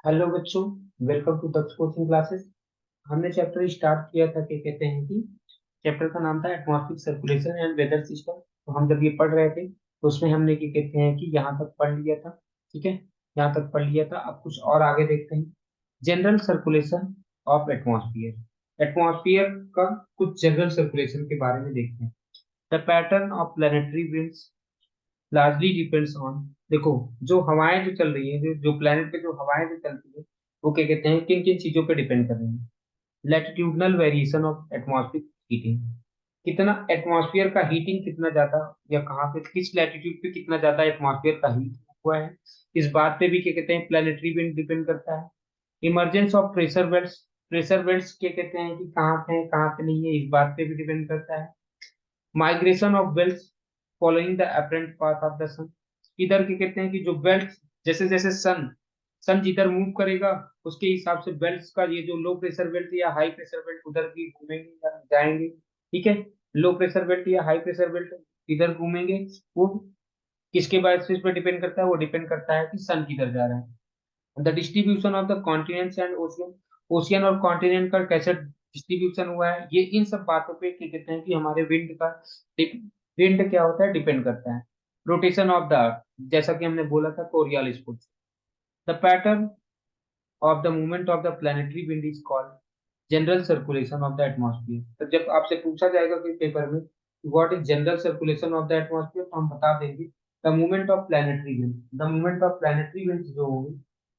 Hello बच्चों, welcome to Daksh coaching classes. हमने chapter start किया था कि कहते हैं कि चैप्टर का नाम था atmospheric circulation and weather system. तो हम जब ये पढ़ रहे थे तो उसमें हमने क्या कहते हैं कि यहाँ तक पढ़ लिया था। ठीक है, यहाँ तक पढ़ लिया था। अब कुछ और आगे देखते हैं। General circulation of atmosphere, atmosphere का कुछ जनरल सर्कुलेशन के बारे में देखते हैं। The pattern of planetary winds largely depends on, देखो, जो हवाएं जो चल रही है, जो जो प्लेनेट पे जो हवाएं जो चलती है, वो क्या कहते हैं, किन किन चीजों पे डिपेंड कर रही है। Latitudinal variation of atmospheric heating, कितना एटमॉस्फेयर का हीटिंग कितना ज्यादा, या कहाँ पे किस लैटिट्यूड पे कितना ज्यादा एटमॉस्फेयर का हीट हुआ है, इस बात पे भी क्या कहते हैं प्लानिटरी विंड डिपेंड करता है। Emergence of pressure belts, pressure belts क्या कहते हैं कि कहाँ पे है कहाँ पे नहीं है, इस बात पे भी डिपेंड करता है। Migration of belts following the apparent path of the sun, इधर क्या कहते हैं कि जो बेल्ट, जैसे जैसे सन सन जिधर मूव करेगा उसके हिसाब से बेल्ट्स का, ये जो लो प्रेशर बेल्ट या हाई प्रेशर बेल्ट उधर भी घूमेंगे या जाएंगे। ठीक है, लो प्रेशर बेल्ट या हाई प्रेशर बेल्ट इधर घूमेंगे, वो किसके बेसिस पे डिपेंड करता है, वो डिपेंड करता है कि सन किधर जा रहा है। The distribution of the continents and ocean, ocean और कॉन्टिनेंट का कैसे डिस्ट्रीब्यूशन हुआ है, ये इन सब बातों पे क्या कहते हैं कि हमारे विंड का, विंड क्या होता है, डिपेंड करता है। रोटेशन ऑफ द अर्थ, जैसा कि हमने बोला था Coriolis force. The pattern of the movement of the planetary wind is called general circulation of the atmosphere. तो जब आपसे पूछा जाएगा कि पेपर में what is general circulation of the atmosphere, तो हम बता देंगे the movement of planetary wind, the movement of planetary winds जो होंगी,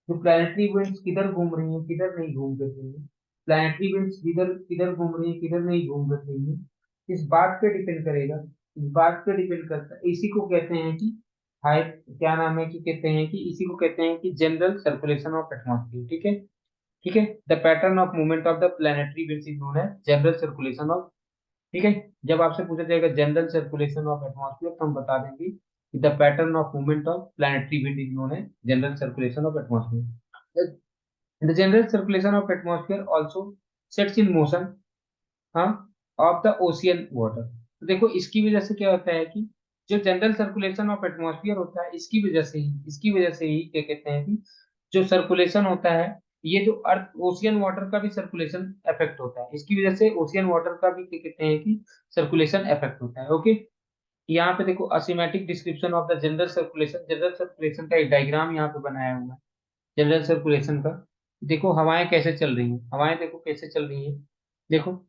जो प्लानिटरी विंड्स किधर घूम रही हैं किधर नहीं घूम कर रही हैं, प्लानिटरी विंड्स किधर किधर घूम रही हैं किधर नहीं घूम कर रही हैं, इस बात पे डिपेंड करेगा। इस बात पे डिपेंड करता है, इसी को कहते हैं कि हाई, क्या नाम है कि कहते हैं कि इसी को कहते हैं कि जनरल सर्कुलेशन ऑफ एटमॉस्फेयर। ठीक है, ठीक है। The pattern of movement of the planetary winds is known as general circulation of, ठीक है। जब आपसे पूछा जाएगा जनरल सर्कुलेशन ऑफ एटमॉस्फेयर, तो हम बता देंगे कि the pattern of movement of planetary wind is known as general circulation of atmosphere. The general circulation of atmosphere also sets in motion, हाँ, ऑफ द ओशियन वाटर। तो देखो, इसकी वजह से क्या होता है कि जो जनरल सर्कुलेशन ऑफ एटमॉस्फेयर होता है, इसकी वजह से ही क्या कहते हैं कि जो सर्कुलेशन होता है, ये जो अर्थ ओशियन वाटर का भी सर्कुलेशन इफेक्ट होता है, इसकी वजह से ओशियन वाटर का भी क्या कहते हैं कि सर्कुलेशन इफेक्ट होता है। ओके, यहाँ पे देखो asymmetric description of the general circulation, general circulation का एक डायग्राम यहाँ पे बनाया हुआ है जनरल सर्कुलेशन का। देखो हवाएं कैसे चल रही हैं, हवाएं देखो कैसे चल रही हैं। देखो,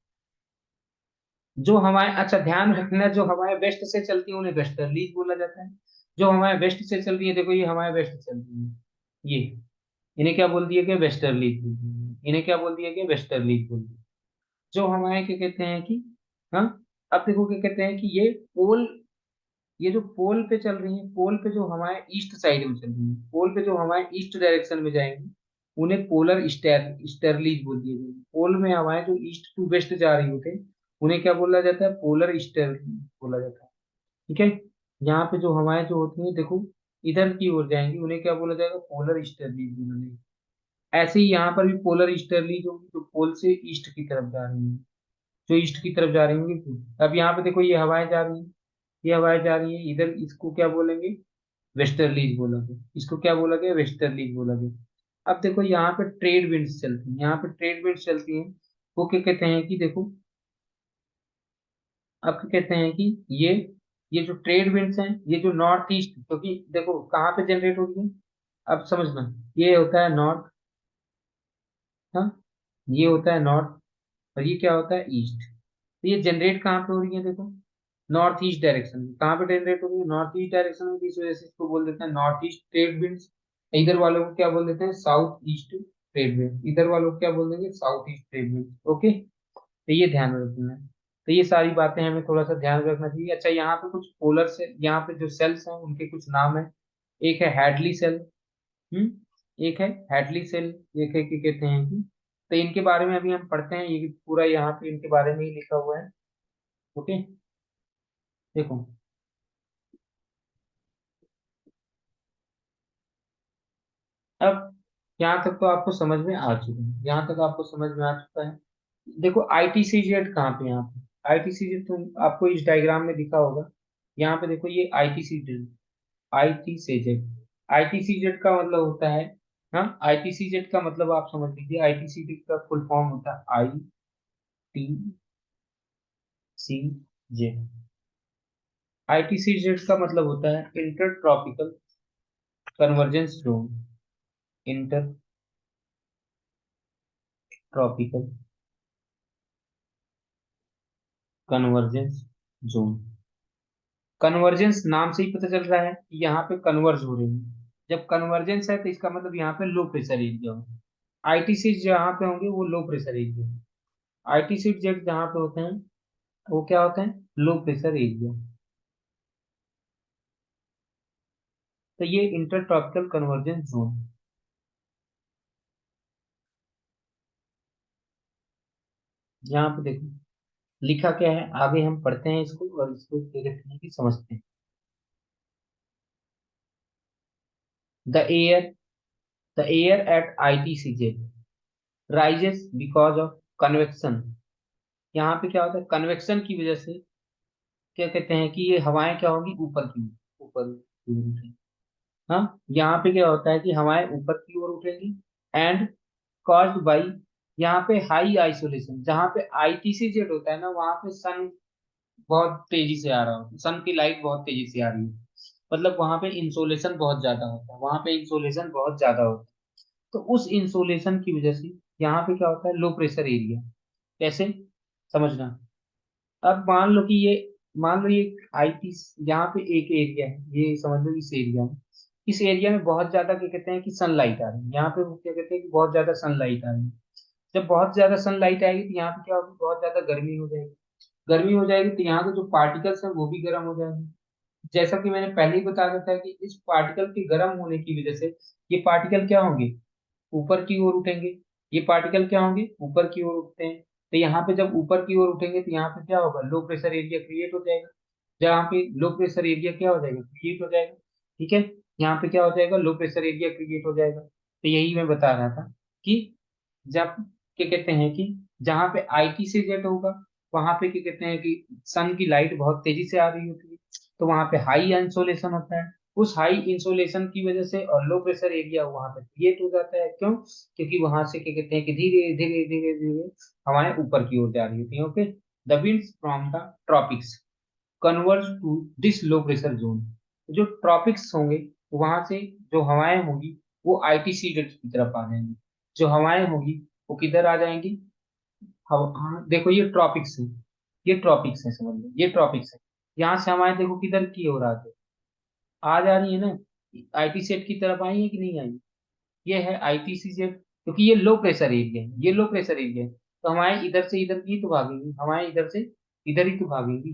जो हवाएं, अच्छा ध्यान रखना, जो हवाएं वेस्ट से चलती हैं उन्हें वेस्टर्लीज बोला जाता है। जो हवाएं वेस्ट से चल रही है, देखो ये हवाएं वेस्ट चल रही हैं, ये, इन्हें क्या बोल दिया गया, वेस्टर्लीज बोल दिया गया। इन्हें क्या बोल दिया गया, वेस्टर्लीज बोल दिया। जो हवाएं क्या कहते हैं कि, हाँ, अब देखो क्या कहते हैं कि ये पोल, ये जो पोल पे चल रही है, पोल पे जो हवाएं ईस्ट साइड में चल रही है, पोल पे जो हवाएं ईस्ट डायरेक्शन में जाएंगी उन्हें पोलर स्टेरलीज बोल दिया गया। पोल में हवाएं जो ईस्ट टू वेस्ट जा रही होते हैं उन्हें क्या बोला जाता है, पोलर स्टेरलीज बोला जाता है। ठीक है, यहाँ पे जो हवाएं जो होती हैं, देखो इधर की ओर जाएंगी उन्हें क्या बोला जाएगा, पोलर स्टेरलीज बोला जाएगा। ऐसे ही यहाँ पर भी पोलर स्टेरलीज होगी जो पोल से ईस्ट की तरफ जा रही है, जो ईस्ट की तरफ जा रही होंगी। अब यहाँ पे देखो ये हवाएं जा रही हैं, ये हवाएं जा रही है इधर, इसको क्या बोलेंगे, वेस्टर्लीज बोला गया। इसको क्या बोला गया, वेस्टर्लीज बोला गया। अब देखो यहाँ पे ट्रेड विंड्स चलती हैं, यहाँ पे ट्रेड विंड्स चलती हैं, वो क्या कहते हैं कि देखो, अब क्या कहते हैं कि ये जो ट्रेड विंड्स हैं, ये जो नॉर्थ ईस्ट, क्योंकि देखो कहाँ पे जनरेट हो रही है, अब समझना, ये होता है नॉर्थ, हाँ, ये होता है नॉर्थ, और ये क्या होता है ईस्ट। तो ये जनरेट कहाँ पे हो रही है, देखो नॉर्थ ईस्ट डायरेक्शन में। कहाँ पे जनरेट हो रही है, नॉर्थ ईस्ट डायरेक्शन में, इस वजह से इसको बोल देते हैं नॉर्थ ईस्ट ट्रेड विंड्स। इधर वालों को क्या बोल देते हैं, साउथ ईस्ट ट्रेड विंड। इधर वालों को क्या बोल देंगे, south east trade wind. Okay, तो ये ध्यान रखना है। तो ये सारी बातें हमें थोड़ा सा ध्यान रखना चाहिए। अच्छा, यहाँ पे कुछ पोलर से, यहाँ पे जो सेल्स हैं उनके कुछ नाम है। एक है हैडली सेल, एक है हैडली सेल, एक है क्या कहते हैं कि, तो इनके बारे में अभी हम पढ़ते हैं, ये पूरा यहाँ पे इनके बारे में ही लिखा हुआ है। ओके, देखो, अब यहाँ तक तो आपको समझ में आ चुका है, यहाँ तक आपको समझ में आ चुका है। देखो आईटीसीजेड कहाँ पे, यहाँ पे आईटीसीजेड तुम आपको इस डायग्राम में दिखा होगा। यहाँ पे देखो ये आईटीसीजेड, आईटीसीजेड, आईटीसीजेड का मतलब होता है हाँ, ITCZ का मतलब आप समझ लीजिए, ITCZ का फुल फॉर्म होता है ITCZ। ITCZ का मतलब होता है inter tropical convergence zone. Inter tropical convergence zone. Convergence नाम से ही पता चल रहा है कि यहाँ पे कन्वर्ज हो रही है। जब कन्वर्जेंस है तो इसका मतलब यहाँ पे लो प्रेशर एरिया हो। आईटी सीट जहाँ पे होंगे वो low pressure area. IT seat jet जहाँ पे होते हैं वो क्या होते हैं, लो प्रेशर एरिया। तो ये इंटर ट्रॉपिकल कन्वर्जेंस जोन। यहाँ पे देखो लिखा क्या है, आगे हम पढ़ते हैं इसको और इसको देखते हैं कि समझते हैं। The air the air at ITCZ rises because of convection। यहाँ पे क्या होता है, कन्वेक्शन की वजह से क्या कहते हैं कि ये हवाएं क्या होगी, ऊपर की ओर उठेंगी। हाँ, यहाँ पे क्या होता है कि हवाएं ऊपर की ओर उठेंगी। एंड कॉज्ड बाई, यहाँ पे हाई आइसोलेशन, जहाँ पे ITCZ होता है ना वहाँ पे सन बहुत तेजी से आ रहा होता है, सन की लाइट बहुत तेजी से आ रही है। मतलब वहाँ पे इंसोलेशन बहुत ज्यादा होता है, वहाँ पे इंसोलेशन बहुत ज्यादा होता है। तो उस इंसोलेशन की वजह से यहाँ पे क्या होता है, लो प्रेशर एरिया। कैसे, समझना। अब मान लो ये IT, यहाँ पे एक एरिया है, ये समझ लो इस एरिया में, इस एरिया में बहुत ज्यादा क्या कहते हैं कि सनलाइट आ रही है। यहाँ पे वो क्या कहते हैं कि बहुत ज्यादा सनलाइट आ रही है। जब बहुत ज्यादा सनलाइट आएगी तो यहाँ पे क्या होगी, बहुत ज्यादा गर्मी हो जाएगी। गर्मी हो जाएगी तो यहाँ के जो पार्टिकल्स हैं वो भी गर्म हो जाएंगे। जैसा कि मैंने पहले ही बताया था कि इस पार्टिकल के गर्म होने की वजह से ये पार्टिकल क्या होंगे, ऊपर की ओर उठेंगे। ये पार्टिकल क्या होंगे, ऊपर की ओर उठते हैं। तो यहाँ पे जब ऊपर की ओर उठेंगे तो यहाँ पे क्या होगा, लो प्रेशर एरिया क्रिएट हो जाएगा। जहाँ पे लो प्रेशर एरिया क्या हो जाएगा, क्रिएट हो जाएगा। ठीक है, यहाँ पे क्या हो जाएगा, लो प्रेशर एरिया क्रिएट हो जाएगा। तो यही मैं बता रहा था कि जब क्या कहते हैं कि जहाँ पे IT से जेट होगा वहां पे क्या कहते हैं कि सन की लाइट बहुत तेजी से आ रही होती है। तो वहां पे हाई इंसोलेशन होता है। उस हाई इंसोलेशन की वजह से और लो प्रेशर एरिया वहां पे क्रिएट हो जाता है। क्यों, क्योंकि वहां से क्या कहते हैं कि धीरे धीरे धीरे धीरे हवाएं ऊपर की ओर जा रही होती हैं। Okay, the winds from the tropics converge to this low pressure zone. जो ट्रॉपिक्स होंगे वहां से जो हवाएं होगी वो ITC की तरफ आ जाएंगी। जो हवाएं होगी वो किधर आ जाएंगी, हाँ देखो ये ट्रॉपिक्स है, ये ट्रॉपिक्स है, समझ लो ये ट्रॉपिक्स है। यहाँ से हवाएं देखो किधर की ओर आ जा रही है ना, IT सेट की तरफ आई है कि नहीं आई। ये है ITC सेट, क्योंकि ये लो प्रेशर एरिया है, ये लो प्रेशर एरिया है। तो हवाएं इधर से इधर की तो भागेंगी, हवाएं इधर से इधर ही तो भागेंगी।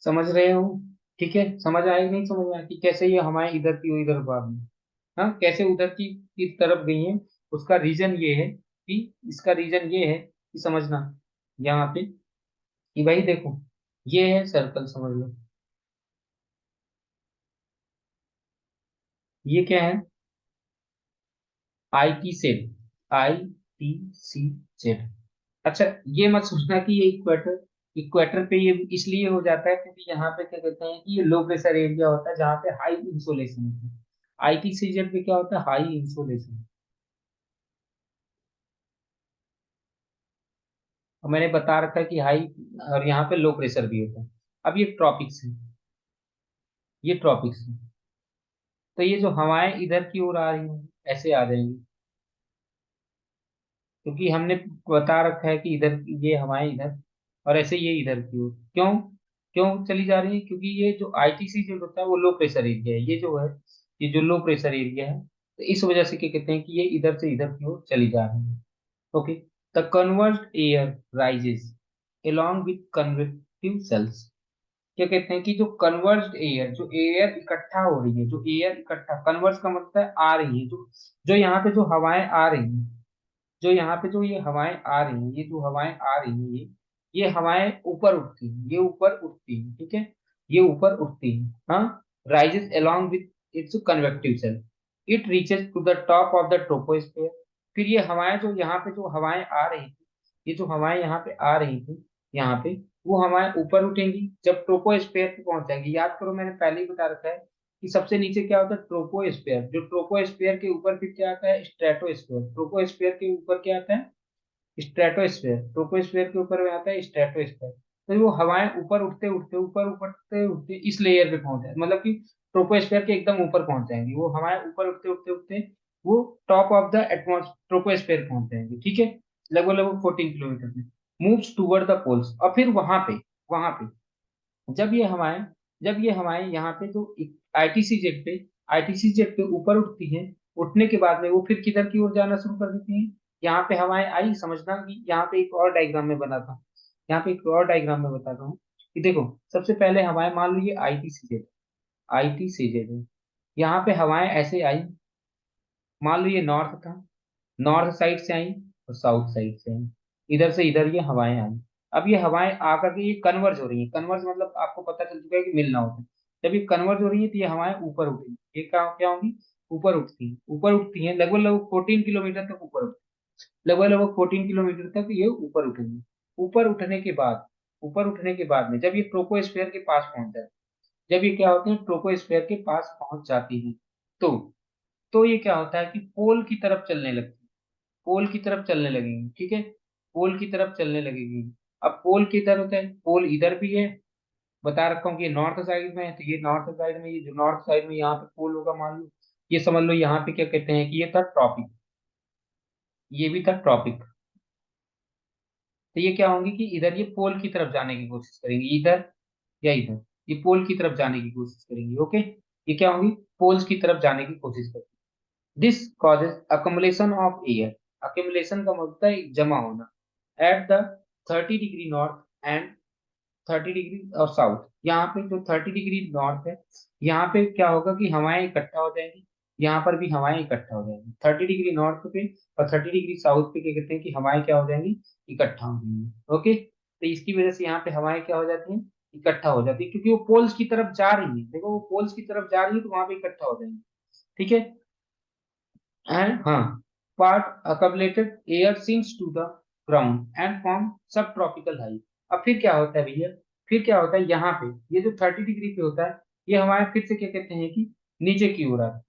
समझ रहे हो, ठीक है, समझ आए नहीं, समझ में आया कि कैसे ये हवाएं इधर की इधर भागी। हाँ, कैसे उधर की तरफ गई हैं। उसका रीजन ये है कि इसका रीजन ये है कि समझना यहाँ पे कि भाई देखो ये है सर्कल, समझ लो ये क्या है, ITC Z। अच्छा, ये मत सोचना कि ये इक्वेटर, इक्वेटर पे ये इसलिए हो जाता है क्योंकि यहाँ पे क्या कहते हैं कि ये लो प्रेशर एरिया होता है जहाँ पे हाई इंसोलेशन होता है। ITCZ पे क्या होता है, हाई इंसोलेशन। और मैंने बता रखा है कि हाई, और यहाँ पे लो प्रेशर भी होता है। अब ये ट्रॉपिक्स है, ये ट्रॉपिक्स है। तो ये जो हवाएं इधर की ओर आ रही हैं ऐसे आ जाएंगी, क्योंकि हमने बता रखा है कि इधर ये हवाएं इधर, और ऐसे ये इधर की ओर क्यों क्यों चली जा रही है, क्योंकि ये जो ITC जो होता है वो लो प्रेशर एरिया है। ये जो है, ये जो लो प्रेशर एरिया है, तो इस वजह से क्या कहते हैं कि ये इधर से इधर की ओर चली जा रही है। Okay, the converged air rises along with convective cells। क्या कहते हैं कि जो कन्वर्ज्ड एयर, जो एयर इकट्ठा हो रही है, जो एयर इकट्ठा, कन्वर्ज का मतलब है आ रही है, जो यहाँ पे जो हवाएं आ रही हैं, जो यहाँ पे जो ये हवाएं आ रही हैं, ये जो हवाएं आ रही हैं, ये हवाएं ऊपर उठती हैं, ये ऊपर उठती हैं, ठीक है, ये ऊपर उठती हैं। हाँ, rises along with its convective cell, it reaches to the top of the troposphere। फिर ये हवाएं जो यहाँ पे जो हवाएं आ रही थी, ये जो हवाएं यहाँ पे आ रही थी, यहाँ पे वो हवाएं ऊपर उठेंगी, जब ट्रोपोस्फेयर पे पहुंच जाएंगी। याद करो मैंने पहले ही बता रखा है कि सबसे नीचे क्या होता है, ट्रोपोस्फेयर। जो ट्रोपोस्फेयर के ऊपर फिर क्या आता है, स्ट्रेटोस्फेयर। ट्रोपोस्फेयर के ऊपर क्या आता है, स्ट्रेटोस्फेयर। ट्रोपोस्फेयर के ऊपर में आता है स्ट्रेटोस्फेयर। तो वो हवाएं ऊपर उठते उठते इस लेयर पे पहुंच जाए, मतलब कि ट्रोपोस्फेयर के एकदम ऊपर पहुंच जाएंगी वो हवाएं, ऊपर उठते उठते वो top of the atmosphere troposphere पहुंच जाएंगी, ठीक है, लगभग लगभग 14 किलोमीटर में। मूव्स टूवर्ड द पोल्स, और फिर वहां पे जब ये हवाएं जब ये हवाएं यहाँ पे जो आईटीसी जेट पे ऊपर उठती हैं, उठने के बाद में वो फिर किधर की ओर जाना शुरू कर देती हैं। यहाँ पे हवाएं आई, समझना कि यहाँ पे एक और डायग्राम में बनाता हूँ। यहाँ पे एक और डायग्राम में बताता हूँ कि देखो, सबसे पहले हवाएं मान लो ये आईटीसी जेट है। यहाँ पे हवाएं ऐसे आई, मान लो ये नॉर्थ था, नॉर्थ साइड से आई और साउथ साइड से आई, इधर से इधर ये हवाएं आई। अब ये हवाएं आकर के ये कन्वर्ज हो रही है। कन्वर्ज मतलब आपको पता चल चुका है कि मिलना होता है। जब ये कन्वर्ज हो रही है तो ये हवाएं ऊपर उठेंगी। ये क्या क्या होंगी, ऊपर उठती हैं लगभग लगभग 14 किलोमीटर तक ऊपर उठती लगभग लगभग 14 किलोमीटर तक ये ऊपर उठेंगी। ऊपर उठने के बाद ऊपर उठने के बाद में जब ये ट्रोपोस्फेयर के पास पहुंच जाए, जब ये क्या होते हैं, ट्रोपोस्फेयर के पास पहुंच जाती है, तो ये क्या होता है कि पोल की तरफ चलने लगती है। पोल की तरफ चलने लगेंगी, ठीक है, पोल की तरफ चलने लगेगी। अब पोल किधर होता है, पोल इधर भी है, बता रखा हूँ कि ये नॉर्थ साइड में है, तो ये नॉर्थ साइड में, ये जो नॉर्थ साइड में यहाँ पे पोल होगा, मान लो ये समझ लो यहाँ पे क्या कहते हैं कि ये था ट्रॉपिक, ये भी था ट्रॉपिक। तो ये क्या होंगी कि इधर ये पोल की तरफ जाने की कोशिश करेंगी, इधर या इधर, ये पोल की तरफ जाने की कोशिश करेंगी, ओके। ये क्या होंगी, पोल्स की तरफ जाने की कोशिश करेंगी। This causes accumulation of air. Accumulation का मतलब है जमा होना, at the 30 degree north and 30 degree और साउथ। यहाँ पे जो 30 डिग्री नॉर्थ है, यहाँ पे क्या होगा कि हवाएं इकट्ठा हो जाएंगी, यहाँ पर भी हवाएं इकट्ठा हो जाएंगी 30 डिग्री नॉर्थ पे, और 30 डिग्री साउथ पे क्या कहते हैं कि हवाएं क्या हो जाएंगी, इकट्ठा हो जाएंगी, ओके। तो इसकी वजह से यहाँ पे हवाएं क्या हो जाती हैं, इकट्ठा हो जाती है, क्योंकि वो पोल्स की तरफ जा रही है। देखो वो पोल्स की तरफ जा रही है तो वहां पे इकट्ठा हो जाएंगे, ठीक है। एंड हाँ, part accumulated air sinks to the ground and form subtropical high। अब फिर क्या होता है भैया, फिर क्या होता है, यहाँ पे ये जो 30 डिग्री पे होता है, ये हवाएं फिर से क्या कहते हैं कि नीचे की ओर आती,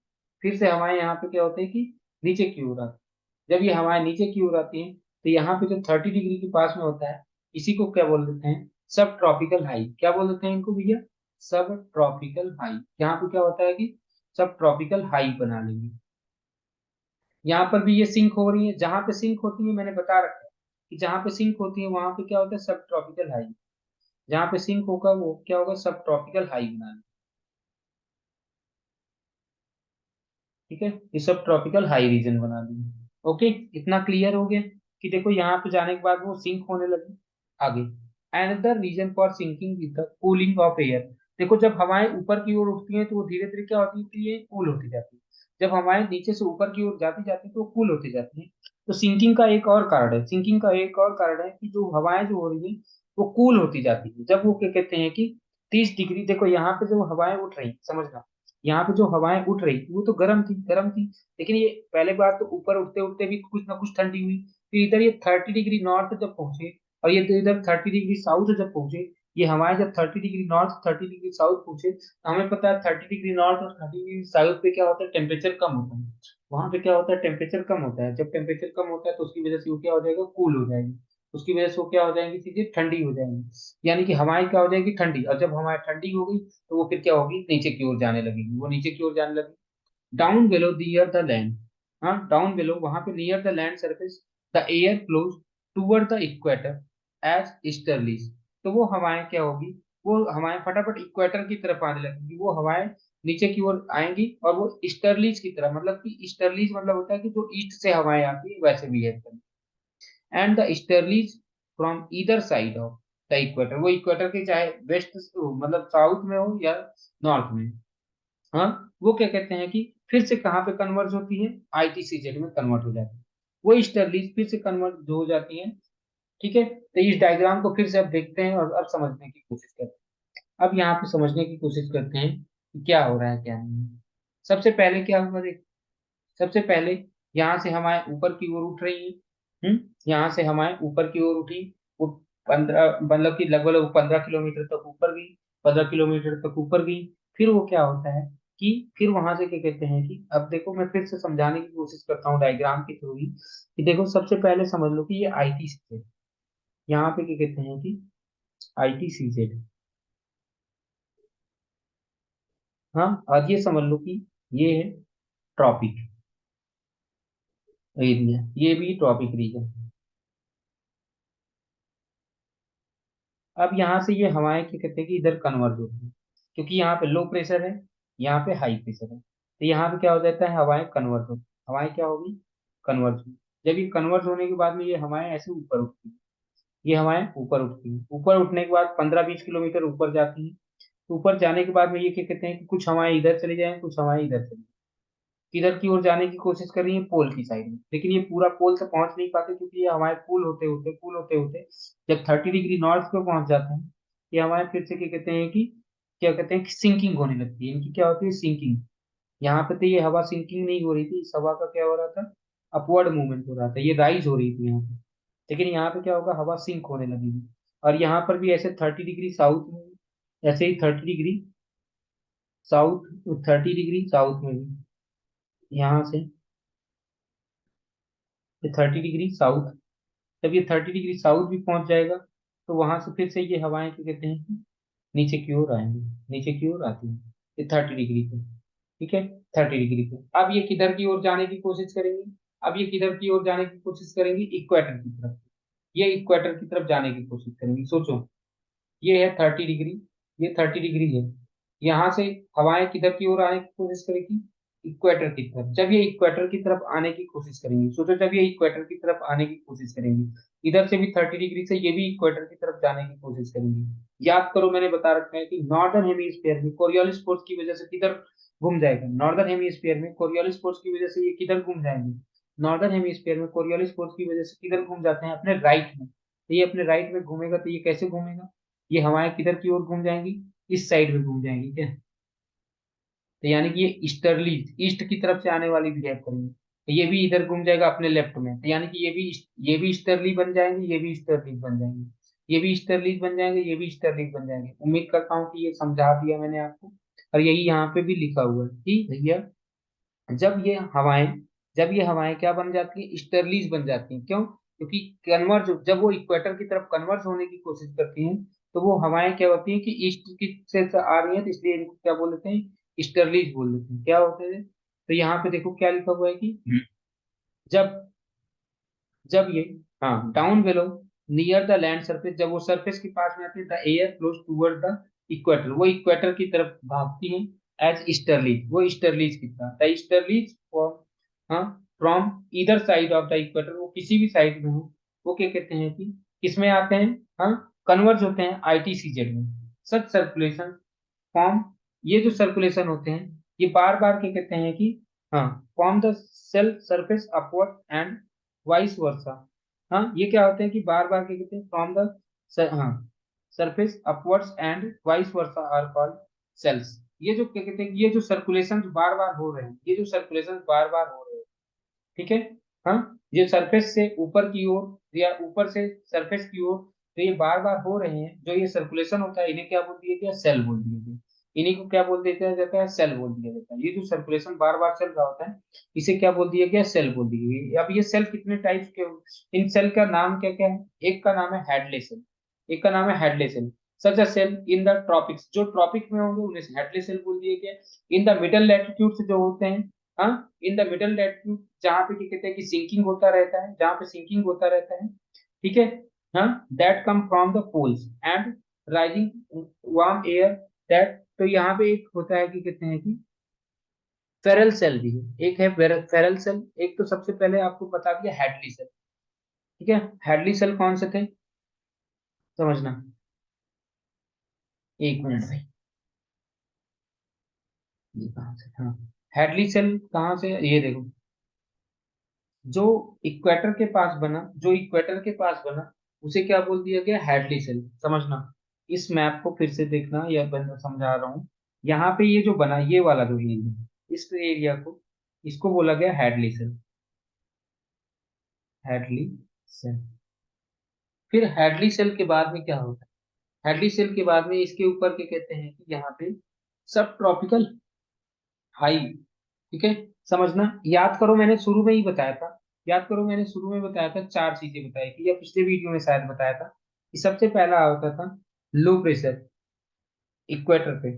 फिर से हवाएं यहाँ पे क्या होते हैं कि नीचे की ओर आती। जब ये हवाएं नीचे की ओर आती हैं तो यहाँ पे जो 30 डिग्री के पास में होता है, इसी को क्या बोल देते हैं, सब ट्रॉपिकल हाई। क्या बोल देते हैं इनको भैया, सब ट्रॉपिकल हाई। यहाँ पे क्या होता है कि सब ट्रॉपिकल हाई बना लेंगे। यहाँ पर भी ये सिंक हो रही है, जहां पे सिंक होती है मैंने बता रखा है कि जहां पे सिंक होती है वहां पे क्या होता है, सब ट्रॉपिकल हाई। जहां पे सिंक होगा वो क्या होगा, सब ट्रॉपिकल हाई बना, ठीक है, ये सब ट्रॉपिकल हाई रीजन बना दिए, ओके। इतना क्लियर हो गया कि देखो यहाँ पे जाने के बाद वो सिंक होने लगे आगे। Another reason for sinking is the cooling of air. देखो जब हवाएं ऊपर की ओर उठती हैं तो वो धीरे धीरे क्या होती है, कूल होती जाती है। जब हवाएं नीचे से ऊपर की ओर जाती जाती है तो वो कूल होती जाती है। तो सिंकिंग का एक और कारण है, सिंकिंग का एक और कारण है कि जो हवाएं जो हो रही है वो कूल होती जाती है। जब वो क्या कहते हैं कि 30 डिग्री, देखो यहाँ पे जो हवाएं उठ रही, समझना, यहाँ पे जो हवाएं उठ रही थी वो तो गर्म थी, लेकिन ये पहले बार तो ऊपर उठते उठते भी कुछ ना कुछ ठंडी हुई, फिर इधर ये 30 डिग्री नॉर्थ जब पहुंचे, और ये तो इधर 30 डिग्री साउथ जब पहुंचे, ये हवाएं जब 30 डिग्री नॉर्थ 30 डिग्री साउथ पहुंचे, तो हमें पता है 30 डिग्री नॉर्थ और 30 डिग्री साउथ पे क्या होता है, टेम्परेचर कम होता है। वहां पे क्या होता है, टेम्परेचर कम होता है। जब टेम्परेचर कम होता है तो उसकी वजह से वो क्या हो जाएगा, कूल हो जाएगी। उसकी वजह से वो क्या हो जाएंगी, चीजें ठंडी हो जाएंगी, यानी कि हवाएं क्या हो जाएगी, ठंडी। और जब हवाएं ठंडी हो गई तो वो फिर क्या होगी, नीचे की ओर जाने लगेगी, वो नीचे की ओर जाने लगेगी। Down below near the land, हाँ डाउन बिलो वहां पे near the land surface, the air flows toward the equator as easterlies. तो वो हवाएं क्या होगी, वो हवाएं फटाफट इक्वेटर की तरफ आने लगेंगी। वो हवाएं नीचे की ओर आएंगी और वो ईस्टर्लीज की तरफ, मतलब कि ईस्टर्लीज मतलब होता है कि जो ईस्ट से हवाएं आती है वैसे बिहेव करेंगी। And the easterlies from either side of the equator, वो इक्वेटर के चाहे वेस्ट मतलब साउथ में हो या नॉर्थ में, हाँ, वो क्या कहते हैं कि फिर से कहाँ पे कन्वर्ज होती है, आईटीसीजेड में कन्वर्ट हो जाती है। वो स्टर्लीज फिर से कन्वर्ट हो जाती है, ठीक है। तो इस डायग्राम को फिर से अब देखते हैं और अब समझने की कोशिश करते हैं। अब यहाँ पे समझने की कोशिश करते हैं कि क्या हो रहा है क्या नहीं। सबसे पहले क्या हुआ, देख, सबसे पहले यहाँ से हमारे ऊपर की ओर उठ रही है, यहाँ से हमारे ऊपर की ओर उठी, वो 15 मतलब कि लगभग लगभग 15 किलोमीटर तक ऊपर गई, 15 किलोमीटर तक ऊपर गई। फिर वो क्या होता है कि फिर वहां से क्या कहते हैं कि अब देखो मैं फिर से समझाने की कोशिश करता हूँ डायग्राम के थ्रू ही कि देखो सबसे पहले समझ लो कि ये ITCZ, यहाँ पे क्या कहते हैं कि ITCZ, हाँ, और ये समझ लो कि ये है ट्रॉपिक एरिया, ये भी ट्रॉपिक रीजन। अब यहाँ से ये हवाएं क्या कहते हैं कि इधर कन्वर्ज होती है, क्योंकि यहाँ पे लो प्रेशर है, यहाँ पे हाई प्रेशर है, तो यहाँ पे क्या हो जाता है, हवाएं कन्वर्ज होती, हवाएं क्या होगी, कन्वर्ज होगी। जब ये कन्वर्ज होने के बाद में ये हवाएं ऐसे ऊपर उठती हैं, ये हवाएं ऊपर उठती हैं, ऊपर उठने के बाद 15-20 किलोमीटर ऊपर जाती हैं। ऊपर जाने के बाद में ये क्या कहते हैं कि कुछ हवाएं इधर चली जाएं, कुछ हवाएं इधर चली, किधर की ओर जाने की कोशिश कर रही है, पोल की साइड में, लेकिन ये पूरा पोल से पहुंच नहीं पाते, क्योंकि ये हमारे कूल होते होते जब 30 डिग्री नॉर्थ पे पहुंच जाते हैं, ये हमारे फिर से क्या कहते हैं कि सिंकिंग होने लगती है, इनकी क्या होती है, सिंकिंग। यहाँ पे तो ये हवा सिंकिंग नहीं हो रही थी, इस हवा का क्या हो रहा था, अपवर्ड मूवमेंट हो रहा था, ये राइज हो रही थी यहाँ पे, लेकिन यहाँ पे क्या होगा, हवा सिंक होने लगेगी। और यहाँ पर भी ऐसे 30 डिग्री साउथ में, ऐसे ही 30 डिग्री साउथ में भी, यहाँ से 30 डिग्री साउथ, जब ये 30 डिग्री साउथ भी पहुंच जाएगा, तो वहां से फिर से ये हवाएं क्या कहते हैं कि नीचे की ओर आएंगी, नीचे की ओर आती हैं, ये 30 डिग्री पे, ठीक है, 30 डिग्री पे। अब ये किधर की ओर जाने की कोशिश करेंगी, अब ये किधर की ओर जाने की कोशिश करेंगी, इक्वेटर की तरफ, ये इक्वेटर की तरफ जाने की कोशिश करेंगी। सोचो, ये है 30 डिग्री, ये 30 डिग्री है, यहाँ से हवाएं किधर की ओर आने की कोशिश करेगी, इक्वेटर की तरफ। जब ये इक्वेटर की तरफ आने की कोशिश करेंगी, सोचो जब ये इक्वेटर की तरफ आने की कोशिश करेंगी, इधर से भी 30 डिग्री से ये भी इक्वेटर की तरफ जाने की कोशिश करेंगी। याद करो मैंने बता रखा है कि नॉर्दर्न हेमिस्फीयर में कोरियोलिस फोर्स की वजह से किधर घूम जाएगा, नॉर्दर्न हेमिस्फीयर में कोरियोलिस फोर्स की वजह से ये किधर घूम जाएंगे, नॉर्दर्न हेमिस्फीयर में कोरियोलिस फोर्स की वजह से किधर घूम जाते हैं, अपने राइट में। तो ये अपने राइट में घूमेगा, तो ये कैसे घूमेगा, ये हवाएं किधर की ओर घूम जाएंगी, इस साइड में घूम जाएंगी क्या, तो यानी कि ये ईस्टर्ली, ईस्ट की तरफ से आने वाली बिहेव करेंगे, तो ये भी इधर घूम जाएगा अपने लेफ्ट में, तो यानी कि ये भी ईस्टर्ली बन जाएंगे, ये भी ईस्टर्ली बन जाएंगे, ये भी ईस्टर्ली बन जाएंगे, ये भी ईस्टर्ली बन जाएंगे। उम्मीद करता हूँ कि ये समझा दिया मैंने आपको, और यही यहाँ पे भी लिखा हुआ है कि भैया जब ये हवाएं जब ये हवाएं क्या बन जाती है, ईस्टर्लीज बन जाती हैं, क्यों, क्योंकि कन्वर्ज, जब वो इक्वेटर की तरफ कन्वर्ज होने की कोशिश करती हैं, तो वो हवाएं क्या होती हैं कि ईस्ट की से आ रही हैं, तो इसलिए इनको क्या बोल देते हैं, ईस्टर्लीज बोल देते हैं, क्या होते हैं। तो यहाँ पे देखो क्या लिखा हुआ है कि जब जब ये, हाँ, down below near the land surface, जब वो सरफेस के पास में आती है, the air flows toward the equator, वो इक्वेटर की तरफ भागती हैं, एज ईस्टर्लीज, वो ईस्टर्लीज की तरह, द ईस्टर्लीज, हाँ, from either side of the equator, वो किसी भी साइड में हो, वो क्या कहते हैं कि किसमें आते हैं, हाँ, कन्वर्ज होते हैं ITCZ में। सच सर्कुलेशन फॉर्म, ये जो सर्कुलेशन होते हैं, ये बार बार क्या कहते हैं कि, हाँ, form the cell surface upward and vice versa. हाँ, ये क्या होते हैं कि बार बार क्या कहते हैं, फ्रॉम द, हाँ, surface upwards and vice versa are called cells. ये जो क्या कहते हैं, ये जो सर्कुलेशन बार बार हो रहे हैं, ये जो सर्कुलेशन बार बार हो रहे हैं, ठीक है, हाँ, ये सरफेस से ऊपर की ओर या ऊपर से सरफेस की ओर, तो ये बार बार हो रहे हैं, जो ये सर्कुलेशन होता है, इन्हें क्या बोल दिया गया, सेल बोल दिया गया, इन्हीं को क्या बोल दिया जाता है, सेल बोल दिया जाता है। ये जो सर्कुलेशन बार बार चल रहा होता है, इसे क्या बोल दिया गया, सेल बोल दिया गया। अब ये सेल कितने टाइप्स के इन सेल का नाम क्या क्या है, एक का नाम है हेडले सेल, एक का नाम है Hadley cell. Such a cell in the tropics, जो ट्रॉपिक में होंगे उन्हें हेडले सेल बोल दिया गया। इन द मिडल लैटिट्यूड जो होते हैं, हाँ, इन द मिडल लैटिट्यूड, जहाँ पे क्या कहते हैं कि सिंकिंग होता रहता है, जहाँ पे सिंकिंग होता रहता है, ठीक है, हाँ, that come from the poles and rising warm air, that, तो यहाँ पे एक होता है कि कहते हैं कि फेरल सेल भी है, एक है फेरल सेल, एक तो सबसे पहले आपको बता दिया हेडली सेल, ठीक है, हेडली सेल कौन से थे, समझना, एक मिनट भाई, ये कहाँ से, हाँ, हेडली सेल कहाँ से, ये देखो, जो इक्वेटर के पास बना, जो इक्वेटर के पास बना, उसे क्या बोल दिया गया, हेडली सेल, समझना। इस मैप को फिर से देखना, या मैं समझा रहा हूँ, यहाँ पे ये जो बना, ये वाला जो एरिया, इस एरिया को, इसको बोला गया हेडली सेल, हेडली सेल। फिर हेडली सेल के बाद में क्या होता है, हेडली सेल के बाद में इसके ऊपर क्या कहते हैं कि यहाँ पे सब ट्रॉपिकल हाई। ठीक है, समझना, याद करो मैंने शुरू में ही बताया था, याद करो मैंने शुरू में बताया था, चार चीजें बताई थी, या पिछले वीडियो में शायद बताया था कि सबसे पहला होता था लो प्रेशर इक्वेटर पे।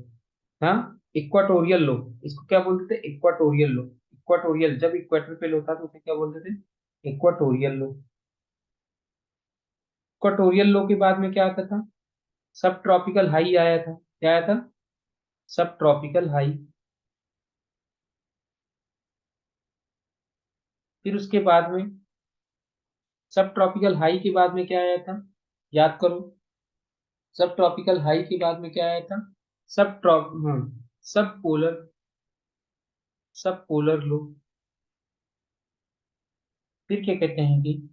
हाँ, इक्वाटोरियल लो, इसको क्या बोलते थे, इक्वाटोरियल लो। इक्वाटोरियल, जब इक्वेटर पे लो था तो उसे क्या बोलते थे, इक्वाटोरियल लो। इक्वाटोरियल लो के बाद में क्या आता था, सब ट्रॉपिकल हाई आया था, क्या आया था, सब ट्रॉपिकल हाई। फिर उसके बाद में सब ट्रॉपिकल हाई के बाद में क्या आया था, याद करो, सब ट्रॉपिकल हाई के बाद में क्या आया था, सब ट्रॉप हाँ, सब पोलर, सब पोलर लो। फिर क्या कहते हैं कि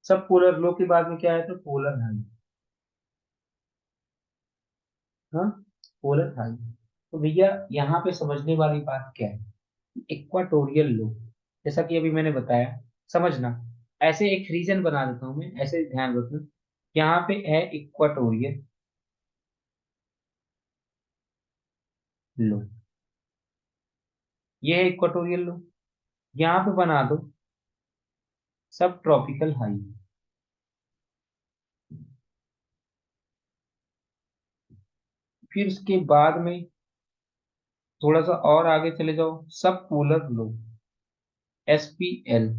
सब पोलर लो के बाद में क्या आया था, पोलर हाई। हाँ, पोलर हाई। तो भैया यहाँ पे समझने वाली बात क्या है, इक्वाटोरियल लो, जैसा कि अभी मैंने बताया, समझना, ऐसे एक रीजन बना देता हूं मैं, ऐसे ध्यान रखना, यहाँ पे है इक्वाटोरियल लो, ये है इक्वाटोरियल लो, यहाँ पे बना दो सब ट्रॉपिकल हाई। फिर उसके बाद में थोड़ा सा और आगे चले जाओ, सब पोलर लो, SPL,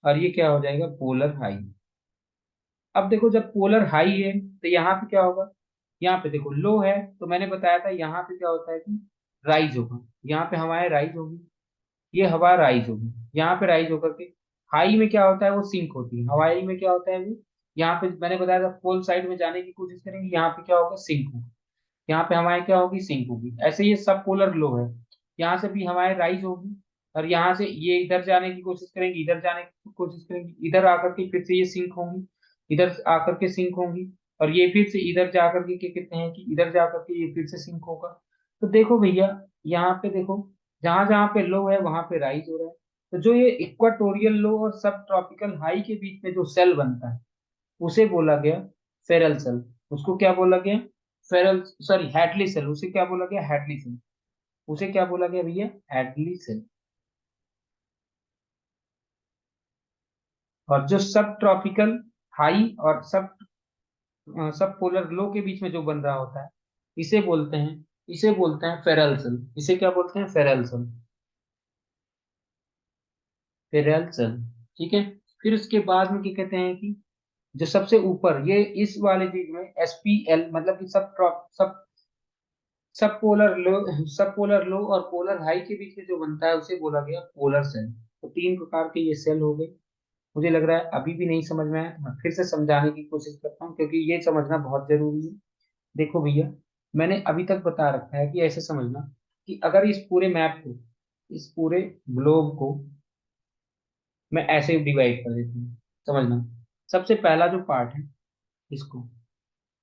और ये क्या हो जाएगा, पोलर हाई। अब देखो, जब पोलर हाई है तो यहाँ पे क्या होगा, यहाँ पे देखो लो है, तो मैंने बताया था यहाँ पे क्या होता है कि राइज होगा, यहाँ पे हवाएं राइज होगी, ये हवा राइज होगी, यहाँ पे राइज होकर के हाई में क्या होता है, वो सिंक होती है, हवाई में क्या होता है वो, यहाँ पे मैंने बताया था पोल साइड में जाने की कोशिश करेंगे, यहाँ पे क्या होगा, सिंक होगा, यहाँ पे हवाएं क्या होगी, सिंक होगी। ऐसे ये सब पोलर लो है, यहाँ से भी हवाएं राइज होगी, और यहाँ से ये इधर जाने की कोशिश करेंगी, इधर जाने की कोशिश करेंगी, इधर आकर के फिर से ये सिंक होंगी, इधर आकर के सिंक होंगी, और ये फिर से इधर जाकर के क्या कहते हैं कि इधर जाकर के ये फिर से सिंक होगा। तो देखो भैया, यहाँ पे देखो, जहां जहां पे लो है वहां पे राइज हो रहा है। तो जो ये इक्वाटोरियल लो और सब ट्रॉपिकल हाई के बीच में जो सेल बनता है, उसे बोला गया फेरल सेल। उसको क्या बोला गया, फेरल, सॉरी हैटली सेल, उसे क्या बोला गया, हैटली सेल। उसे क्या बोला गया भैया, हैटली सेल। और जो सब ट्रॉपिकल हाई और सब पोलर लो के बीच में जो बन रहा होता है, इसे बोलते हैं, इसे बोलते हैं फेरल सेल। इसे क्या बोलते हैं, फेरल सेल, फेरल सेल। ठीक है। फिर उसके बाद में क्या कहते हैं कि जो सबसे ऊपर ये इस वाले चीज में SPL, मतलब कि सब पोलर लो, सब पोलर लो और पोलर हाई के बीच में जो बनता है उसे बोला गया पोलर सेल। तो तीन प्रकार के ये सेल हो गए। मुझे लग रहा है अभी भी नहीं समझ में आया, तो मैं फिर से समझाने की कोशिश करता हूँ, क्योंकि ये समझना बहुत जरूरी है। देखो भैया, मैंने अभी तक बता रखा है कि ऐसे समझना कि अगर इस पूरे मैप को, इस पूरे ग्लोब को मैं ऐसे डिवाइड कर देता हूँ, समझना, सबसे पहला जो पार्ट है, इसको,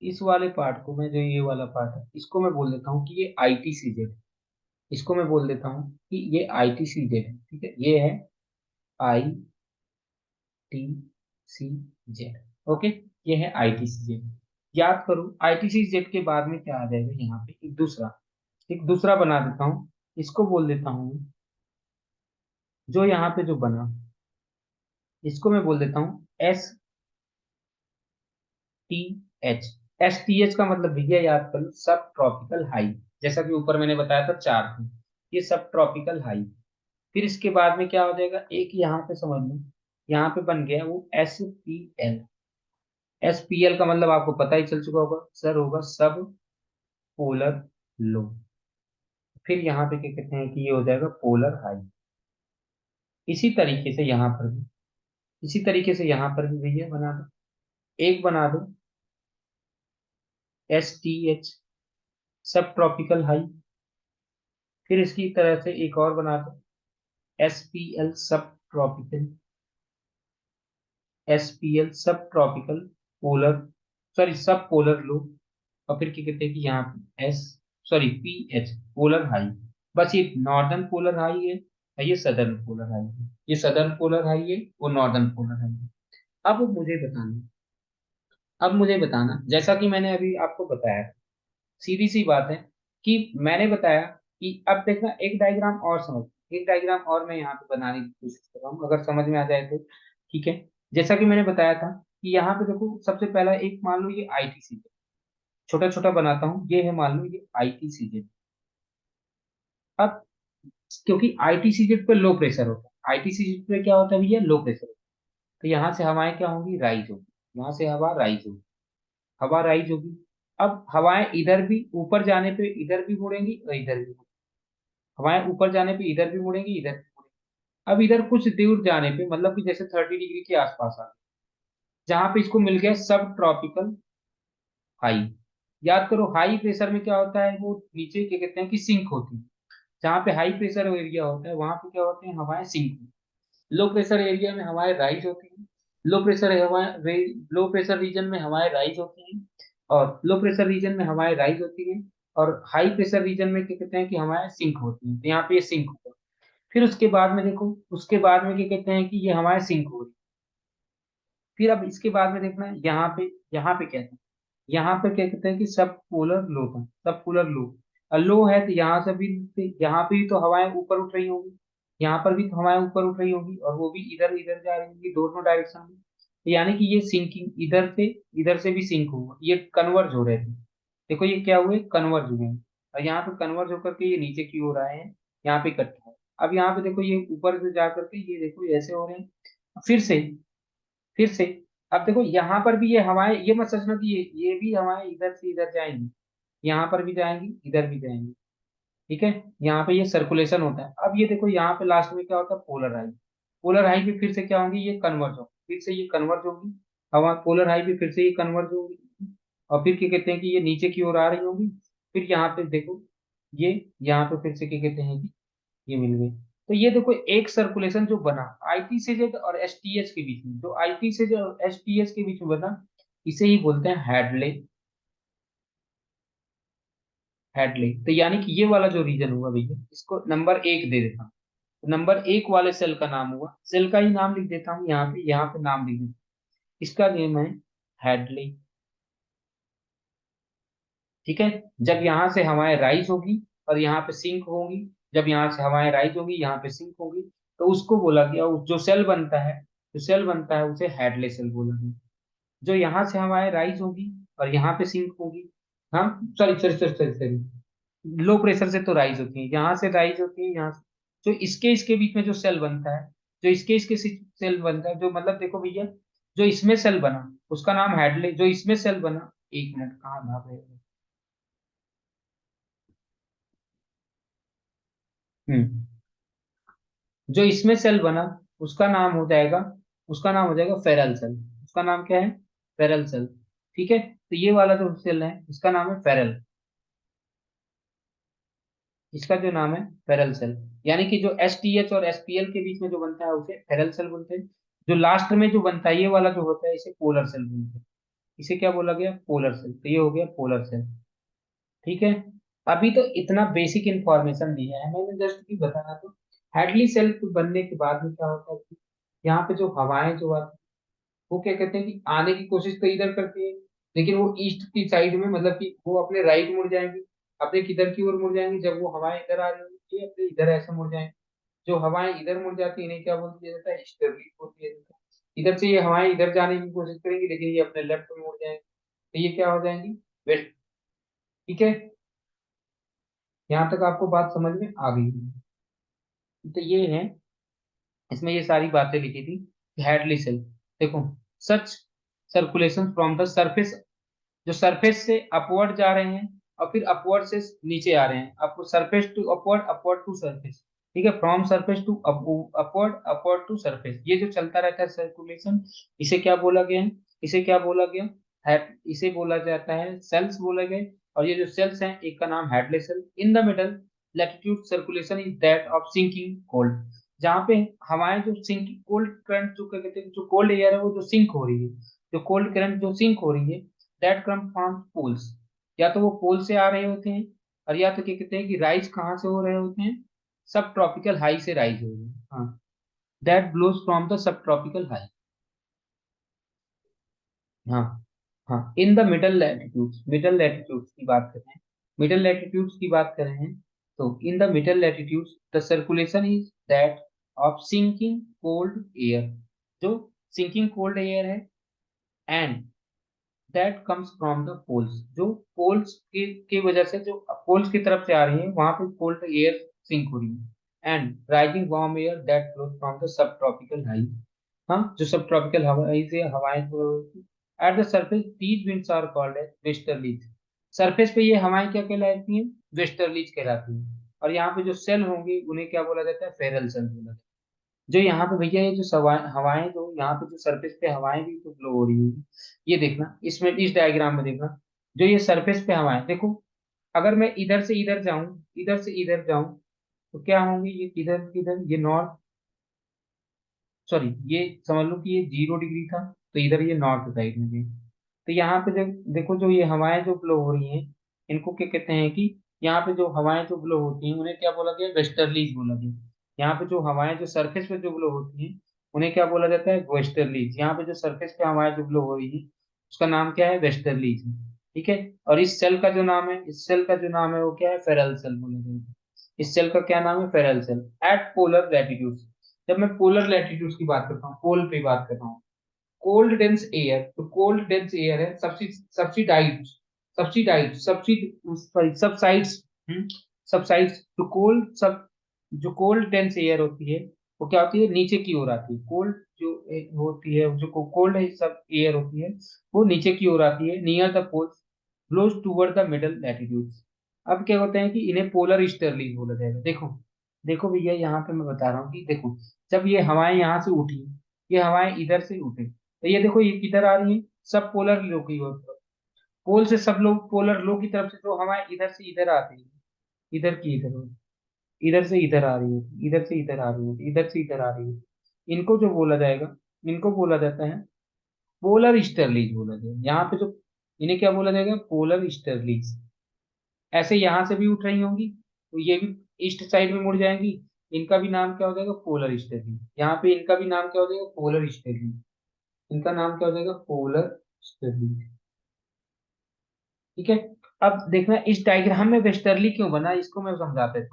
इस वाले पार्ट को मैं, जो ये वाला पार्ट है, इसको मैं बोल देता हूँ कि ये ITCZ, इसको मैं बोल देता हूँ कि ये ITCZ है। ठीक है, ये है ITCZ। ओके, ये है ITCZ। याद करो, ITCZ के बाद में क्या आ जाएगा, यहाँ पे एक दूसरा बना देता हूँ, इसको बोल देता हूँ, जो यहाँ पे जो बना, इसको मैं बोल देता हूँ STH। STH का मतलब भैया याद कर लो, सब ट्रॉपिकल हाई। जैसा कि ऊपर मैंने बताया था चार थे, ये सब ट्रॉपिकल हाई। फिर इसके बाद में क्या हो जाएगा, एक यहाँ पे समझ लो, यहाँ पे बन गया वो SPL। SPL का मतलब आपको पता ही चल चुका होगा सर, होगा सब पोलर लो। फिर यहाँ पे क्या कहते हैं कि ये हो जाएगा पोलर हाई। इसी तरीके से यहाँ पर भी, इसी तरीके से यहाँ पर भी भैया बना दो, एक बना दो STH, सब ट्रॉपिकल हाई। फिर इसकी तरह से एक और बना दो, SPL, सब ट्रॉपिकल, SPL सब ट्रॉपिकल पोलर, सॉरी सब पोलर लो। और फिर क्या कहते हैं कि यहाँ पे PH, पोलर हाई। बस ये नॉर्दर्न पोलर हाई है और ये सदर्न पोलर हाई है, ये सदर्न पोलर हाई है, वो नॉर्दर्न पोलर हाई है। अब मुझे बताना, अब मुझे बताना, जैसा कि मैंने अभी आपको बताया, सीधी सी बात है कि मैंने बताया कि अब देखना एक डायग्राम और समझ, एक डायग्राम और मैं यहाँ पे बनाने की कोशिश कर रहा हूँ, अगर समझ में आ जाए तो ठीक है। जैसा कि मैंने बताया था कि यहाँ पे देखो सबसे पहला एक मान लो ये ITCZ, छोटा छोटा बनाता हूँ, ये है मान लो ये ITCZ। अब क्योंकि ITCZ पे लो प्रेशर होता है, ITCZ पे क्या होता है भैया, लो प्रेशर होता है। तो यहाँ से हवाएं क्या होंगी, राइज होगी, यहाँ से हवा राइज होगी, हवा राइज होगी। अब हवाएं इधर भी ऊपर जाने पे इधर भी मुड़ेंगी और इधर भी मुड़ेंगी। हवाएं ऊपर जाने पे इधर भी मुड़ेंगी, इधर भी मुड़ेंगी। अब इधर कुछ दूर जाने पे मतलब कि जैसे 30 डिग्री के आसपास आ गए, जहां पे इसको मिल गया सब ट्रॉपिकल हाई। याद करो हाई प्रेशर में क्या होता है, वो नीचे क्या कहते हैं कि सिंक होती है। जहाँ पे हाई प्रेशर एरिया होता है वहां पे क्या होते हैं, हवाएं सिंक। लो प्रेशर एरिया में हवाएं राइज होती हैं, लो प्रेशर हवाएं लो प्रेशर रीजन में हवाएं राइज होती हैं, और लो प्रेशर रीजन में हवाएं राइज होती हैं, और हाई प्रेशर रीजन में क्या कहते हैं कि हवाएं सिंक होती हैं। तो यहाँ पे ये सिंक होगा। फिर उसके बाद में देखो, उसके बाद में क्या कहते हैं कि ये हवाएं सिंक हो रही। फिर अब इसके बाद में देखना यहाँ पे क्या था, यहाँ पे क्या कहते हैं कि सब पोलर लो था, सब पोलर लो। लो है तो यहाँ से भी, यहाँ पे भी तो हवाएं ऊपर उठ रही होंगी, यहाँ पर भी तो हवाएं ऊपर उठ रही होंगी, और वो भी इधर इधर जा रही होंगी, दोनों डायरेक्शन में। तो यानी कि ये सिंकिंग इधर से भी सिंक होगा, ये कन्वर्ज हो रहे थे। देखो ये क्या हुए, कन्वर्ज हुए हैं। और यहाँ पे कन्वर्ज होकर के ये नीचे की ओर आए हैं, यहाँ पे इकट्ठा है। अब यहाँ पे देखो ये ऊपर से जा करके ये देखो ऐसे हो रहे हैं। फिर से अब देखो यहाँ पर भी ये हवाएं, ये मत सोचना कि ये भी हवाएं इधर से इधर जाएंगी, यहाँ पर भी जाएंगी, इधर भी जाएंगी। ठीक है, यहाँ पे ये सर्कुलेशन होता है। अब ये देखो यहाँ पे लास्ट में क्या होता है, पोलर हाई। पोलर हाई पे फिर से क्या होंगी, ये कन्वर्ज होगी, फिर से ये कन्वर्ज होगी। हवा पोलर हाई पे फिर से ये कन्वर्ज होगी, और फिर क्या कहते हैं कि ये नीचे की ओर आ रही होगी। फिर यहाँ पे देखो ये, यहाँ पे फिर से क्या कहते हैं कि ये मिल गए। तो ये देखो एक सर्कुलेशन जो बना ITCZ और STH के बीच में, जो ITCZ और STH के बीच में बना, इसे ही बोलते हैं हेडले। हेडले तो यानी कि ये वाला जो रीजन हुआ भैया, इसको नंबर 1 दे देता हूँ। तो नंबर 1 वाले सेल का नाम हुआ, सेल का ही नाम लिख देता हूँ यहाँ पे नाम लिख देता हूँ। इसका नेम है हेडले। ठीक है, जब यहाँ से हवाएं राइज होगी और यहाँ पे सिंक होंगी, जब यहाँ से हवाएं राइज होगी यहाँ पे सिंक होगी, तो उसको बोला गया, जो सेल बनता है, जो सेल बनता है उसे हेडले सेल बोला गया। जो यहाँ से हवाएं राइज होगी और यहाँ पे सिंक होगी, हाँ sorry sorry sorry sorry sorry, low pressure से तो राइज होती है, यहाँ से राइज होती है, यहाँ से जो इसके इसके बीच में जो सेल बनता है, जो इसके इसके सेल बनता है, जो मतलब देखो भैया, जो इसमें सेल बना उसका नाम हेडले, जो इसमें सेल बना, 1 मिनट कहाँ भाग रहे हो? हम्म, जो इसमें सेल बना उसका नाम हो जाएगा, उसका नाम हो जाएगा फेरल सेल। उसका नाम क्या है, फेरल सेल। ठीक है, तो ये वाला जो सेल है इसका नाम है फेरल, इसका जो नाम है फेरल सेल। यानी कि जो STH और SPL के बीच में जो बनता है उसे फेरल सेल बोलते हैं। जो लास्ट में जो बनता है ये वाला जो होता है इसे पोलर सेल बोलते हैं। इसे क्या बोला गया, पोलर सेल। तो ये हो गया पोलर सेल। ठीक है, अभी तो इतना बेसिक इंफॉर्मेशन दिया है मैंने, जस्ट भी बताया। तो हेडली सेल बनने के बाद में क्या होता है कि यहाँ पे जो हवाएं जो आती हैं, वो क्या कहते हैं कि आने की कोशिश तो इधर करती है, लेकिन वो ईस्ट की साइड में, मतलब कि वो अपने राइट मुड़ जाएंगी, अपने किधर की ओर मुड़ जाएंगी, जब वो हवाएं इधर आ रही होंगी ये अपने इधर ऐसे मुड़ जाएंगे। जो हवाएं इधर मुड़ जाती है इन्हें क्या बोल दिया जाता है, ईस्टर्ली बोल दिया जाता है। इधर से ये हवाएं इधर जाने की कोशिश करेंगी, लेकिन ये अपने लेफ्ट में मुड़ जाएंगे, तो ये क्या हो जाएंगी, वेस्ट। ठीक है, यहाँ तक आपको बात समझ में आ गई। तो ये है, इसमें ये सारी बातें लिखी थी। हेडली सेल, देखो, सच सर्कुलेशन फ्रॉम द सरफेस, जो सरफेस से अपवर्ड जा रहे हैं और फिर अपवर्ड से नीचे आ रहे हैं, up surface to upward, upward to surface. ठीक है, from surface to upward, upward to surface, ये जो चलता रहता है सर्कुलेशन, इसे क्या बोला गया है, इसे क्या बोला गया है, इसे बोला जाता है सेल्स बोले गए। और ये जो सेल्स हैं एक का नाम Hadley cell. In the middle latitude circulation is that of sinking cold, जहाँ पे हवाएं जो सिंक कोल्ड करंट जो क्या कहते हैं, जो कोल्ड एयर है वो जो सिंक हो रही है, जो कोल्ड करंट जो सिंक हो रही है, दैट कम फ्रॉम पोल्स, या तो वो पोल से आ रहे होते हैं, और या तो क्या कहते हैं कि राइज कहाँ से हो रहे होते हैं, सब ट्रॉपिकल हाई से राइज हो रहे हैं। हाँ, that blows from the sub tropical high. हाँ, हाँ, in the middle latitudes, middle latitudes की बात कर रहे हैं, मिडल लैटिट्यूड्स की बात कर रहे हैं। तो in the middle latitudes the circulation is that of sinking cold air, जो सिंकिंग कोल्ड एयर है, and that comes from the poles, जो पोल्स की वजह से, जो पोल्स की तरफ से आ रही है, वहां पे कोल्ड एयर सिंक हो रही है, and rising warm air that flows from the sub tropical high, हाँ, जो सब ट्रॉपिकल हवाई से हवाएं at the surface these winds are called as westerlies. Surface पे ये हवाएं क्या कहलाती हैं? वेस्टर्लीज कहलाती हैं। और यहाँ पे जो सेल होंगे उन्हें क्या बोला जाता है? फेरल सेल बोला जाता है। जो यहाँ पे भैया ये जो हवाएं जो यहाँ पे जो सरफेस पे हवाएं भी तो फ्लो हो रही है, ये देखना, इसमें इस डायग्राम में देखना, जो ये सरफेस पे हवाएं देखो, अगर मैं इधर से इधर जाऊं तो क्या होंगे? ये इधर इधर ये नॉर्थ, सॉरी, ये समझ लो कि ये 0 डिग्री था, तो इधर ये नॉर्थ साइड में भी। तो यहाँ पे देखो, जो ये हवाएं जो फ्लो हो रही हैं, इनको क्या कहते हैं कि यहाँ पे जो हवाएं जो फ्लो होती हैं उन्हें क्या बोला गया? वेस्टर्लीज बोला गया। यहाँ पे जो हवाएं जो सरफेस पे जो फ्लो होती हैं उन्हें क्या बोला जाता है? वेस्टर्लीज। यहाँ पे जो सरफेस पे हवाएं जो फ्लो हो रही है उसका नाम क्या है? वेस्टर्लीज। ठीक है। और इस सेल का जो नाम है, इस सेल का जो नाम है वो क्या है? फेरल सेल बोला जाता है। इस सेल का क्या नाम है? Ferrel cell. At polar latitude, जब मैं पोलर लैटिट्यूड की बात करता हूँ, पोल पे बात कर रहा हूँ, कोल्ड डेंस एयर, तो कोल्ड डेंस एयर है सब्सिडाइज, सॉरी सबसाइड्स, सबसाइड्स, तो कोल्ड सब, जो कोल्ड डेंस एयर होती है वो क्या होती है? नीचे की ओर आती है। कोल्ड जो होती है, जो कोल्ड सब एयर होती है वो नीचे की ओर आती है, near the poles, blows toward the middle latitudes. अब क्या होता है कि इन्हें पोलर ईस्टर्लीज बोला जाएगा। देखो, देखो भैया, यहाँ पे मैं बता रहा हूँ कि देखो, जब ये हवाएं यहाँ से उठी, ये हवाएं इधर से उठे, तो ये देखो ये किधर आ रही है? सब पोलर लो की ओर, पोल से सब लोग पोलर लो की तरफ से, जो हवाएं इधर से इधर आती है, इधर की इधर, इधर से इधर आ रही है, इधर से इधर आ रही है, इधर से इधर आ रही है, इनको जो बोला जाएगा, इनको बोला जाता है पोलर स्टर्लीज बोला जाएगा। यहाँ पे जो, इन्हें क्या बोला जाएगा? पोलर स्टर्लीज। ऐसे यहाँ से भी उठ रही होंगी तो ये भी ईस्ट साइड में मुड़ जाएंगी, इनका भी नाम क्या हो जाएगा? पोलर स्टर्लीज। यहाँ पे इनका भी नाम क्या हो जाएगा? पोलर स्टर्लीज। इनका नाम क्या हो जाएगा? पोलर स्टर्लीज। ठीक है। अब देखना इस डायग्राम में वेस्टर्ली क्यों बना, इसको मैं समझाता हूँ।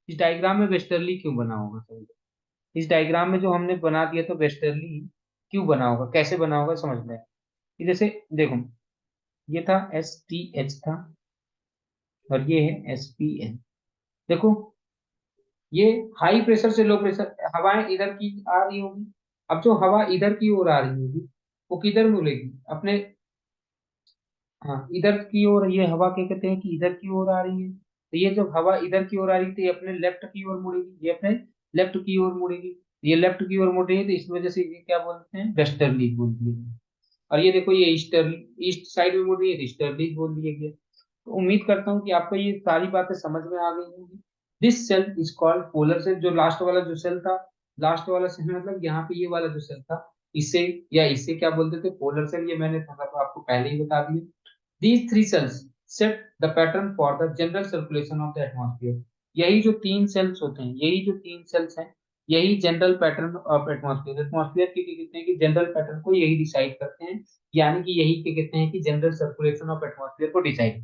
इस डायग्राम में वेस्टर्ली क्यों बना होगा? समझो, इस डायग्राम में जो हमने बना दिया तो वेस्टर्ली क्यों बना होगा, कैसे बना होगा, समझना है। कि जैसे देखो, ये था STH था, और ये है SPN। देखो, ये हाई प्रेशर से लो प्रेशर, हवाएं इधर की आ रही होगी। अब जो हवा इधर की ओर आ रही होगी वो किधर मुड़ेगी? अपने, हाँ, इधर की ओर। ये हवा क्या कहते हैं कि इधर की ओर आ रही है, तो ये जब हवा इधर की ओर आ रही है तो ये अपने लेफ्ट की ओर मुड़ेगी, ये अपने लेफ्ट की ओर मुड़ेगी। ये लेफ्ट की ओर मुड़ रही है तो इस वजह से ये क्या बोलते हैं? वेस्टर्ली बोल दिया गया। और ये देखो, ये ईस्टर्ली, ईस्ट साइड में मुड़ रही है तो ईस्टर्ली बोल दिया गया। तो उम्मीद करता हूँ कि आपको ये सारी बातें समझ में आ गई होंगी। This cell is called polar cell. जो लास्ट वाला जो सेल था, लास्ट वाला सेल मतलब यहाँ पे ये वाला जो सेल था, इसे या इसे क्या बोलते थे? Polar cell. ये मैंने आपको पहले ही बता दिया। These three cells set the pattern for the general circulation of the atmosphere. यही जो तीन सेल्स होते हैं, यही जो तीन सेल्स हैं, यही general pattern of atmosphere, atmosphere के क्या कहते हैं कि जनरल पैटर्न को यही डिसाइड करते हैं। यानी कि यही क्या कहते हैं कि जनरल सर्कुलेशन ऑफ एटमॉस्फेयर को decide.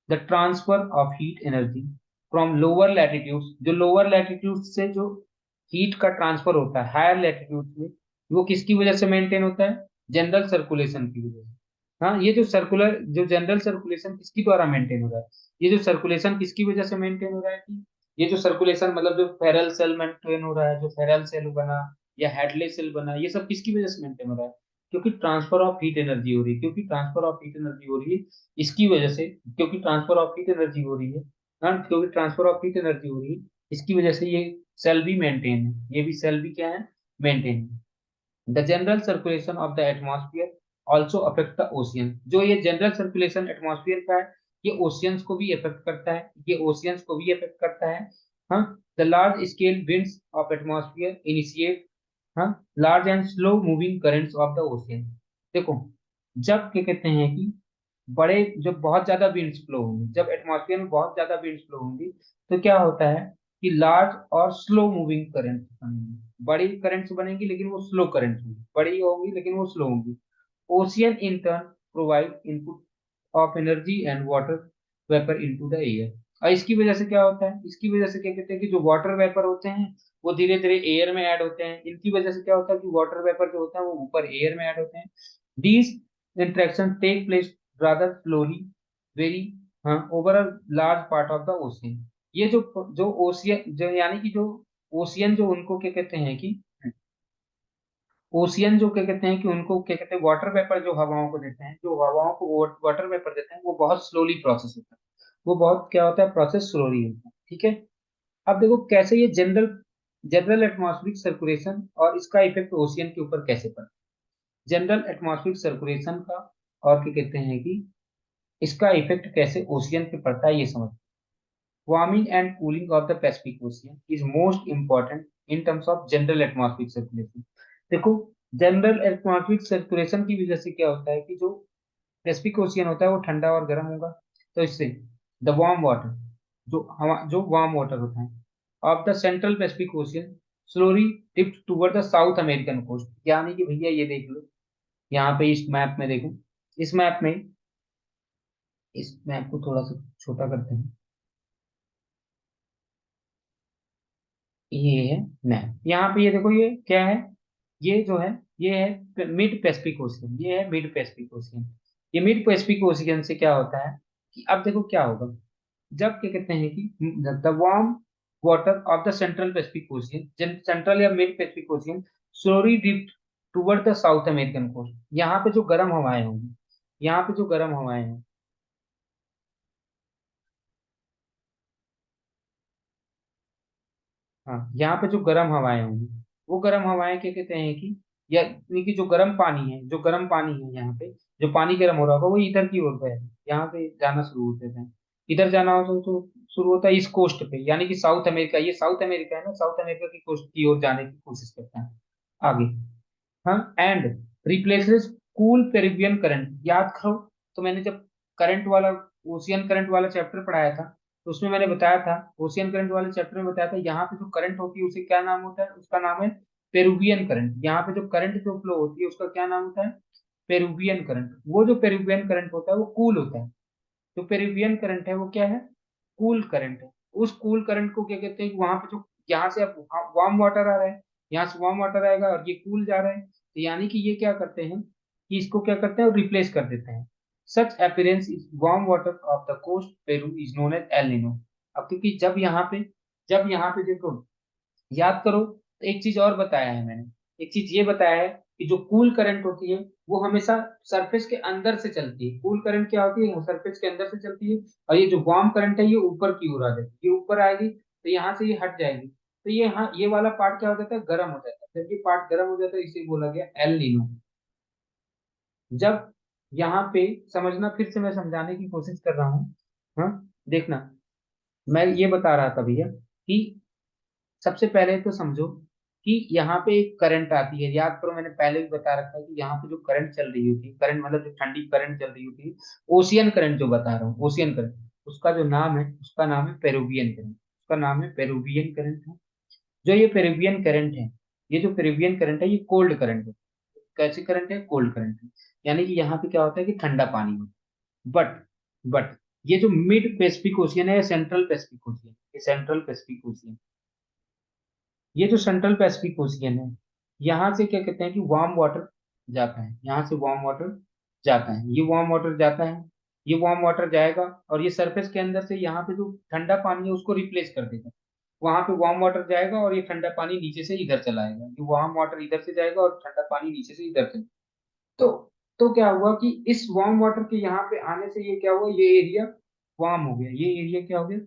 The transfer of heat energy from lower latitudes, जो लोअर लैटिट्यूड से जो हीट का ट्रांसफर होता है हायर लैटिट्यूड में, वो किसकी वजह से मेंटेन होता है? जनरल सर्कुलेशन की वजह से। हाँ, ये जो सर्कुलर, जो जनरल सर्कुलेशन किसकी द्वारा मेंटेन हो रहा है? ये जो सर्कुलेशन किसकी वजह से मेंटेन हो रहा है? कि ये जो सर्कुलेशन मतलब जो फेरल सेल मेंटेन हो रहा है, जो फेरल सेल बना या हेडले सेल बना, ये सब किसकी वजह से मेंटेन हो रहा है? क्योंकि ट्रांसफर ऑफ हीट एनर्जी हो रही है, क्योंकि ट्रांसफर ऑफ हीट एनर्जी हो रही है, इसकी वजह से, क्योंकि ट्रांसफर ऑफ हीट एनर्जी हो रही है, हाँ, क्योंकि ट्रांसफर ऑफ हीट एनर्जी हो रही है, इसकी वजह से ये सेल भी मेंटेन है, ये भी सेल भी क्या है? मेंटेन है। The general circulation of the atmosphere also affect the ocean. जो ये जनरल सर्कुलेशन एटमॉस्फेयर का है, ये ओशियंस को भी अफेक्ट करता है, ये ओशियंस को भी अफेक्ट करता है। हाँ, the large scale winds of atmosphere initiate, हाँ, large and slow moving currents of the ocean. देखो, जब क्या कहते हैं कि बड़े, जब बहुत ज्यादा विंड्स फ्लो होंगी, जब एटमॉस्फेयर में बहुत ज्यादा विंड्स फ्लो होंगी, तो क्या होता है कि लार्ज और स्लो मूविंग करंट्स बनेंगी। बड़ी करंट्स बनेंगी लेकिन वो स्लो करंट्स होंगी, बड़ी होंगी लेकिन वो स्लो होंगी। Ocean in turn provide input of energy and water vapour into the air. और इसकी वजह से क्या होता है, इसकी वजह से क्या कहते हैं कि जो वाटर वेपर होते हैं वो धीरे धीरे एयर में ऐड होते हैं। इनकी वजह से क्या होता है कि वाटर वेपर जो होता है वो ऊपर एयर में ऐड होते हैं। These interaction take place rather slowly very over a large part of the ocean. ये जो जो ओशियन जो यानी कि जो ओशियन जो उनको क्या कहते हैं कि ओशियन जो क्या कहते हैं कि उनको क्या कहते हैं वाटर वेपर जो हवाओं को देते हैं, जो हवाओं को वाटर वेपर देते हैं वो बहुत स्लोली प्रोसेस होता है। वो बहुत क्या होता है, प्रोसेस स्लोली होता है। ठीक है। अब देखो कैसे ये जनरल जनरल एटमॉस्फेरिक सर्कुलेशन और इसका इफेक्ट ओशियन के ऊपर कैसे पड़ता है। जनरल एटमॉस्फेरिक सर्कुलेशन का और क्या कहते हैं कि इसका इफेक्ट कैसे ओशियन पे पड़ता है ये समझ। Warming and cooling of the Pacific ocean is most important in terms of general atmospheric circulation. देखो जनरल एटमॉस्फेरिक सर्कुलेशन की वजह से क्या होता है कि जो पैसिफिक ओशियन होता है वो ठंडा और गर्म होगा। तो इससे द वार्म वाटर जो हवा जो वार्म वाटर होता है of the central Pacific ocean slowly tips toward the South American coast. यानी कि भैया ये देख लो, यहाँ पे इस मैप में देखो, इस मैप में, इस मैप को थोड़ा सा छोटा करते हैं। ये है मैप, यहाँ पे ये देखो, ये क्या है, ये जो है ये है मिड पैसिफिक ओशियन, ये है मिड पैसिफिक ओशियन। ये मिड पैसिफिक ओशियन से क्या होता है कि अब देखो क्या होगा जब क्या कहते हैं कि the warm water of the central Pacific Ocean, central या mid Pacific ocean slowly drift toward the South American coast. यहाँ पे जो गर्म हवाएं होंगी, यहाँ पे जो गर्म हवाएं हैं, हाँ यहाँ पे जो गर्म हवाएं होंगी, वो गर्म हवाएं क्या कहते हैं कि या यानी कि जो गर्म पानी है, जो गर्म पानी है यहाँ पे, जो पानी गर्म हो रहा होगा वो इधर की ओर है, यहाँ पे जाना शुरू होते हैं। इधर जाना हो तो शुरू होता है इस कोस्ट पे, यानी कि साउथ अमेरिका, ये साउथ अमेरिका है ना, साउथ अमेरिका की कोस्ट की ओर जाने की कोशिश करता है आगे। हाँ एंड रिप्लेसेस कूल पेरिवियन करंट। याद करो, तो मैंने जब करंट वाला ओशियन करंट वाला चैप्टर पढ़ाया था तो उसमें मैंने बताया था, ओशियन करंट वाले चैप्टर में बताया था, यहाँ पे जो करंट होती है उसे क्या नाम होता है, उसका नाम है पेरुवियन करंट। यहाँ पे जो करंट जो फ्लो होती है उसका क्या नाम होता है, पेरुवियन करंट। वो जो पेरुवियन करंट होता है वो कूल होता है। जो पेरुवियन करंट है वो क्या है, कूल करंट है। उस कूल करंट को क्या कहते हैं कि वहां पे जो यहाँ से अब वार्म वाटर आ रहा है, यहाँ से वार्म वाटर आएगा और ये कूल जा रहा है, तो यानी कि ये क्या करते हैं कि इसको क्या करते हैं, रिप्लेस कर देते हैं। Such appearance is warm water of the coast Peru is known as El Nino. अब क्योंकि जब यहाँ पे देखो, याद करो तो एक चीज और बताया है मैंने, एक चीज ये बताया है कि जो कूल करंट होती है वो हमेशा सरफेस के अंदर से चलती है। कूल करंट क्या होती है, सरफेस के अंदर से चलती है। और ये जो वार्म करंट है ये ऊपर की ओर आ जाती है, ये ऊपर आएगी तो यहाँ से ये हट जाएगी, तो ये, हाँ ये वाला पार्ट क्या हो जाता है, गर्म हो जाता है। जब ये पार्ट गर्म हो जाता है इसे बोला गया एल नीनो। जब यहाँ पे समझना, फिर से मैं समझाने की कोशिश कर रहा हूँ। हाँ देखना, मैं ये बता रहा था भैया कि सबसे पहले तो समझो कि यहाँ पे एक करंट आती है। याद करो मैंने पहले भी बता रखा है कि यहाँ पे जो करंट चल रही होती है, करंट मतलब जो ठंडी करंट चल रही होती है, ओशियन करंट जो बता रहा हूँ, ओशियन करंट, उसका जो नाम है उसका नाम है पेरुवियन करंट। उसका नाम है पेरुवियन करंट है। जो ये पेरुवियन करंट है, ये जो पेरुवियन करंट है ये कोल्ड करंट है। कैसे करंट है, कोल्ड करंट है। यानी कि यहाँ पे क्या होता है कि ठंडा पानी होता है। बट ये जो मिड पैसिफिक ओशियन है, सेंट्रल पैसिफिक ओशियन, ये सेंट्रल पैसिफिक ओशियन, ये जो सेंट्रल पैसिफिक ओशियन है, यहाँ से क्या कहते हैं कि वार्म वाटर जाता है, यहाँ से वार्म वाटर जाता है, ये वार्म वाटर जाता है, ये वार्म वाटर जाएगा और ये सरफेस के अंदर से यहाँ पे जो ठंडा पानी है उसको रिप्लेस कर देगा। वहां पे वार्म वाटर जाएगा और ये ठंडा पानी नीचे से इधर चला आएगा, ये वार्म वाटर इधर से जाएगा और ठंडा पानी नीचे से इधर चला। तो तो क्या हुआ कि इस वार्म वाटर के यहाँ पे आने से ये क्या हुआ, ये एरिया वार्म हो गया, ये एरिया क्या हो गया,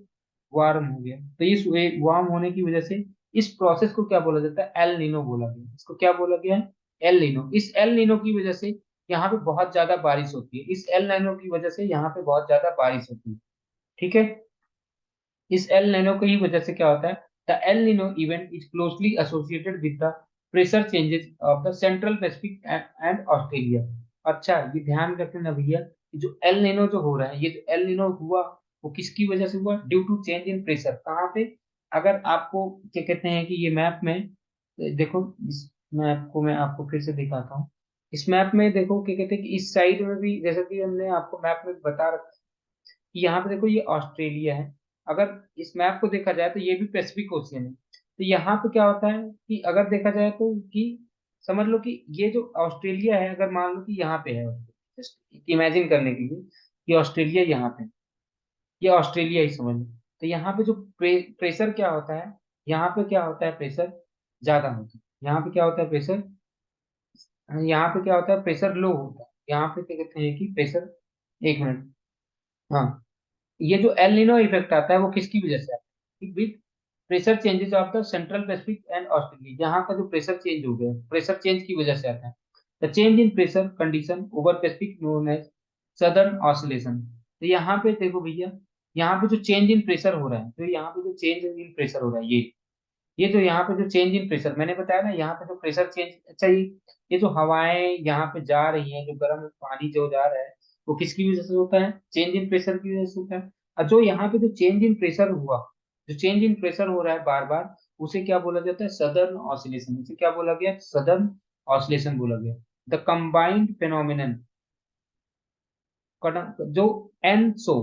वार्म हो गया। तो इस वार्म होने की वजह से इस प्रोसेस को क्या बोला जाता है, एल नीनो बोला गया। इसको क्या बोला गया है, एल नीनो। इस एल नीनो की वजह से यहाँ पे बहुत ज्यादा बारिश होती है, इस एल नीनो की वजह से यहाँ पे बहुत ज्यादा बारिश होती है। ठीक है। इस एल नीनो की वजह से क्या होता है, the El Nino event is closely associated with the pressure changes of the central Pacific and Australia. अच्छा ये ध्यान रखना भैया कि जो एल नीनो जो हो रहा है, ये जो एल नीनो हुआ वो किसकी वजह से हुआ, due to change in pressure. कहाँ पे, अगर आपको क्या कहते हैं कि ये मैप में देखो, इस मैप को मैं आपको फिर से दिखाता हूँ। इस मैप में देखो क्या कहते हैं कि इस साइड में भी, जैसा कि हमने आपको मैप में बता रखा है कि यहाँ पे देखो ये ऑस्ट्रेलिया है, अगर इस मैप को देखा जाए तो ये भी पैसिफिक ओशियन है। तो यहाँ पे क्या होता है कि अगर देखा जाए तो कि समझ लो कि ये जो ऑस्ट्रेलिया है, अगर मान लो कि यहाँ पे है, जस्ट इमेजिन करने के लिए कि ऑस्ट्रेलिया यहाँ पे है, ये ऑस्ट्रेलिया ही समझ लो। तो यहाँ पे जो प्रेशर क्या होता है, यहाँ पे क्या होता है, प्रेशर ज्यादा होता है। यहाँ पे क्या होता है, प्रेशर, यहाँ पे क्या होता है, प्रेशर लो होता है। यहाँ पे क्या कहते हैं कि प्रेशर, एक मिनट, हाँ, ये जो एल नीनो इफेक्ट आता है वो किसकी वजह से आता है, with pressure changes of the central Pacific and Australia, यहाँ का जो प्रेशर चेंज हो गया, प्रेशर चेंज की वजह से आता है। The change in pressure condition over Pacific known as Southern Oscillation. तो यहाँ पे देखो भैया, यहाँ पे जो चेंज इन प्रेशर हो रहा है, तो यहाँ पे जो चेंज इन प्रेशर हो रहा है, ये जो यहाँ पे जो चेंज इन प्रेशर मैंने बताया ना, यहाँ पे जो प्रेशर चेंज, अच्छा ये जो हवाएं यहाँ पे जा रही हैं, जो गर्म पानी जो जा रहा है, वो किसकी वजह से होता है, चेंज इन प्रेशर की वजह से होता है। और जो यहाँ पे जो चेंज इन प्रेशर हुआ, जो चेंज इन प्रेशर हो रहा है बार बार, उसे क्या बोला जाता है, सदर्न ऑसिलेशन। उसे क्या बोला गया, सदर्न ऑसिलेशन बोला गया। द कंबाइंड फेनोमिनन, जो एनसो,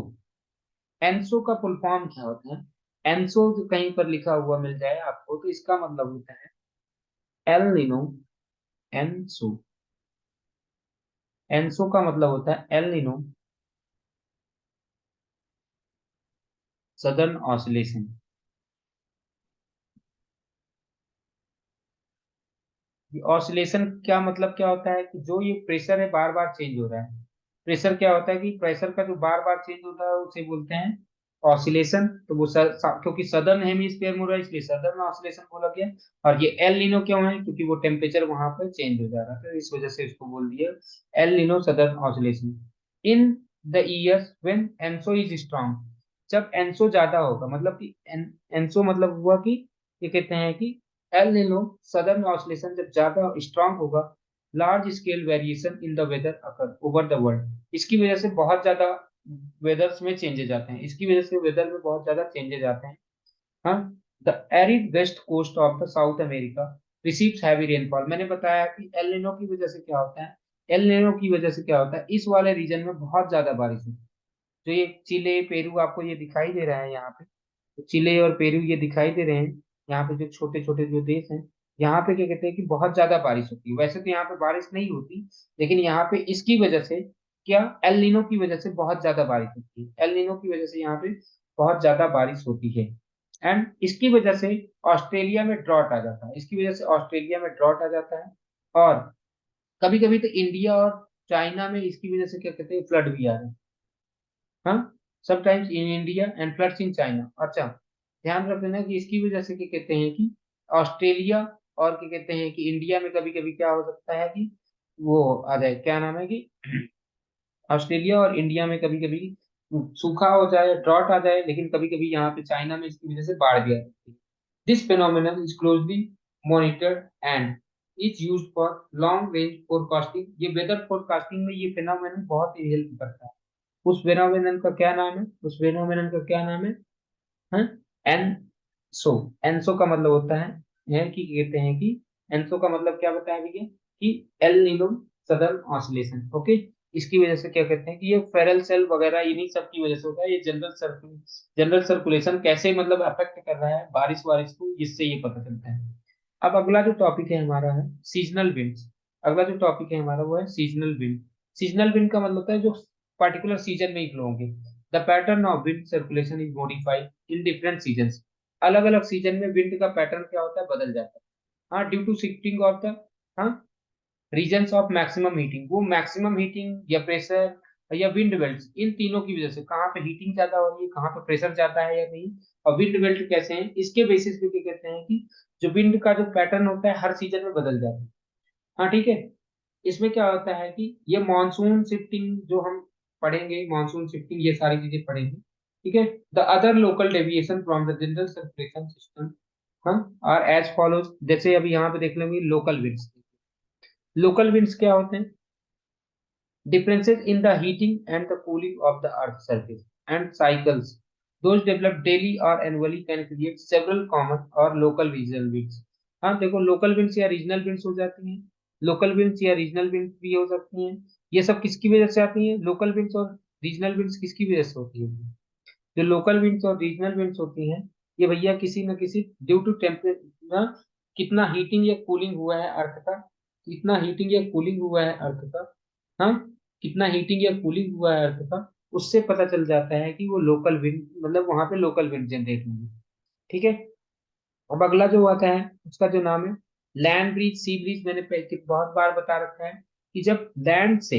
एनसो का फुल फॉर्म क्या होता है, एनसो कहीं पर लिखा हुआ मिल जाए आपको तो इसका मतलब होता है एल नीनो, एनसो, एनसो का मतलब होता है एल नीनो सदर्न ऑसिलेशन। ये ऑसिलेशन क्या मतलब क्या होता है कि जो ये प्रेशर है बार बार चेंज हो रहा है, प्रेशर क्या होता है कि प्रेशर का जो बार बार चेंज होता है उसे बोलते हैं ऑसिलेशन। तो वो क्योंकि सदर्न हेमिस्फीयर में हो रहा है इसलिए सदर्न ऑसिलेशन बोला गया। और ये एल नीनो क्यों है, क्योंकि वो टेम्परेचर वहां पर चेंज हो जा रहा है, तो इस वजह से इसको बोल दिया El Nino southern oscillation. In the years when ENSO is strong, जब एनसो ज्यादा होगा, मतलब कि एनसो मतलब हुआ कि ये कहते हैं कि एल नीनो सदर्न ऑसिलेशन जब ज्यादा स्ट्रांग होगा, large scale variation in the weather occur over the world, इसकी वजह से बहुत ज्यादा वेदर्स में चेंजेस आते हैं, इसकी वजह से वेदर में बहुत ज्यादा चेंजेस आते हैं। हाँ, the arid west coast of the South America receives heavy rainfall. मैंने बताया कि एल नीनो की वजह से क्या होता है, एल नीनो की वजह से क्या होता है, इस वाले रीजन में बहुत ज्यादा बारिश होती है। जो ये चिले पेरू आपको ये दिखाई दे रहा है यहाँ पे, तो चिले और पेरू ये दिखाई दे रहे हैं, यहाँ पे जो छोटे छोटे जो देश हैं, यहाँ पे क्या कहते हैं कि बहुत ज्यादा बारिश होती है। वैसे तो यहाँ पे बारिश नहीं होती, लेकिन यहाँ पे इसकी वजह से क्या, एल नीनो की वजह से बहुत ज्यादा बारिश होती है, एल नीनो की वजह से यहाँ पे बहुत ज्यादा बारिश होती है। एंड इसकी वजह से ऑस्ट्रेलिया में ड्रॉट आ जाता है, इसकी वजह से ऑस्ट्रेलिया में ड्रॉट आ जाता है। और कभी कभी तो इंडिया और चाइना में इसकी वजह से क्या कहते हैं, फ्लड भी आ रहे हैं। हाँ, sometimes in India and floods in China. अच्छा, ध्यान रख लेना कि इसकी वजह से क्या कहते हैं कि ऑस्ट्रेलिया और क्या कहते हैं कि इंडिया में कभी कभी क्या हो सकता है कि वो आ जाए, क्या नाम है कि ऑस्ट्रेलिया और इंडिया में कभी कभी सूखा हो जाए, ड्रॉट आ जाए, लेकिन कभी कभी यहाँ पे चाइना में इसकी वजह से बाढ़ भी आ सकती है। This phenomenon is closely monitored and is used for long range forecasting। ये वेदर फोरकास्टिंग में ये phenomenon बहुत ही हेल्प करता है। उस फेनोमेनन का क्या नाम है, उस फेनोमेनन का क्या नाम है एनसो। एनसो का मतलब होता है कि कहते हैं कि एनसो का मतलब क्या बताया भैया, कि El Nino southern oscillation. Okay, इसकी वजह से क्या कहते हैं कि ये फेरल सेल वगैरह इन्हीं सब की वजह से होता है। ये जनरल सर्कुलेशन कैसे मतलब अफेक्ट कर रहा है बारिश वारिश को, इससे ये पता चलता है। अब अगला जो टॉपिक है हमारा है सीजनल विंड्स। अगला जो टॉपिक है हमारा वो है सीजनल विंड। सीजनल विंड का मतलब होता है जो पर्टिकुलर सीजन में ही फ्लो होंगे। The pattern of wind circulation is modified in different seasons. अलग अलग सीजन में विंड का पैटर्न क्या होता है, बदल जाता है। हाँ, due to shifting of the, हाँ, रीजन्स ऑफ मैक्सिमम हीटिंग, वो मैक्सिमम हीटिंग या प्रेशर या विंड बेल्ट, इन तीनों की वजह से कहाँ पे हीटिंग ज्यादा हो रही है, कहाँ पे प्रेशर ज्यादा है या नहीं, और विंड बेल्ट कैसे हैं, इसके बेसिस पे क्या कहते हैं कि जो विंड का जो पैटर्न होता है हर सीजन में बदल जाता है। हाँ ठीक है, इसमें क्या होता है कि ये मानसून शिफ्टिंग जो हम पढ़ेंगे, मानसून शिफ्टिंग ये सारी चीजें पढ़ेंगे। ठीक है, the other local deviation from the general circulation system, हाँ, आर एज फॉलोज। जैसे अभी यहाँ पे देख लेंगे लोकल विंड्स। लोकल विंड्स क्या होते हैं, differences in the heating and the cooling of the earth's surface and cycles those developed daily or annually can create several common or local regional winds। हाँ देखो, लोकल विंड्स या regional winds हो जाती हैं, local winds या regional winds भी हो सकती हैं। ये सब किसकी वजह से आती हैं, लोकल विंड्स और रीजनल विंड्स किसकी वजह से होती है, जो लोकल विंड्स और रीजनल विंड्स होती हैं, ये भैया किसी न किसी ड्यू टू टेम्परेचर, कितना हीटिंग या कूलिंग हुआ है अर्थ का, कितना हीटिंग या कूलिंग हुआ है अर्थ का, हाँ, कितना हीटिंग या कूलिंग हुआ है अर्थ का, उससे पता चल जाता है कि वो लोकल विंड, मतलब वहां पे लोकल विंड जनरेट होंगी। ठीक है। अब अगला जो आता है उसका जो नाम है लैंड ब्रीज सी ब्रीज। मैंने बहुत बार बता रखा है कि जब लैंड से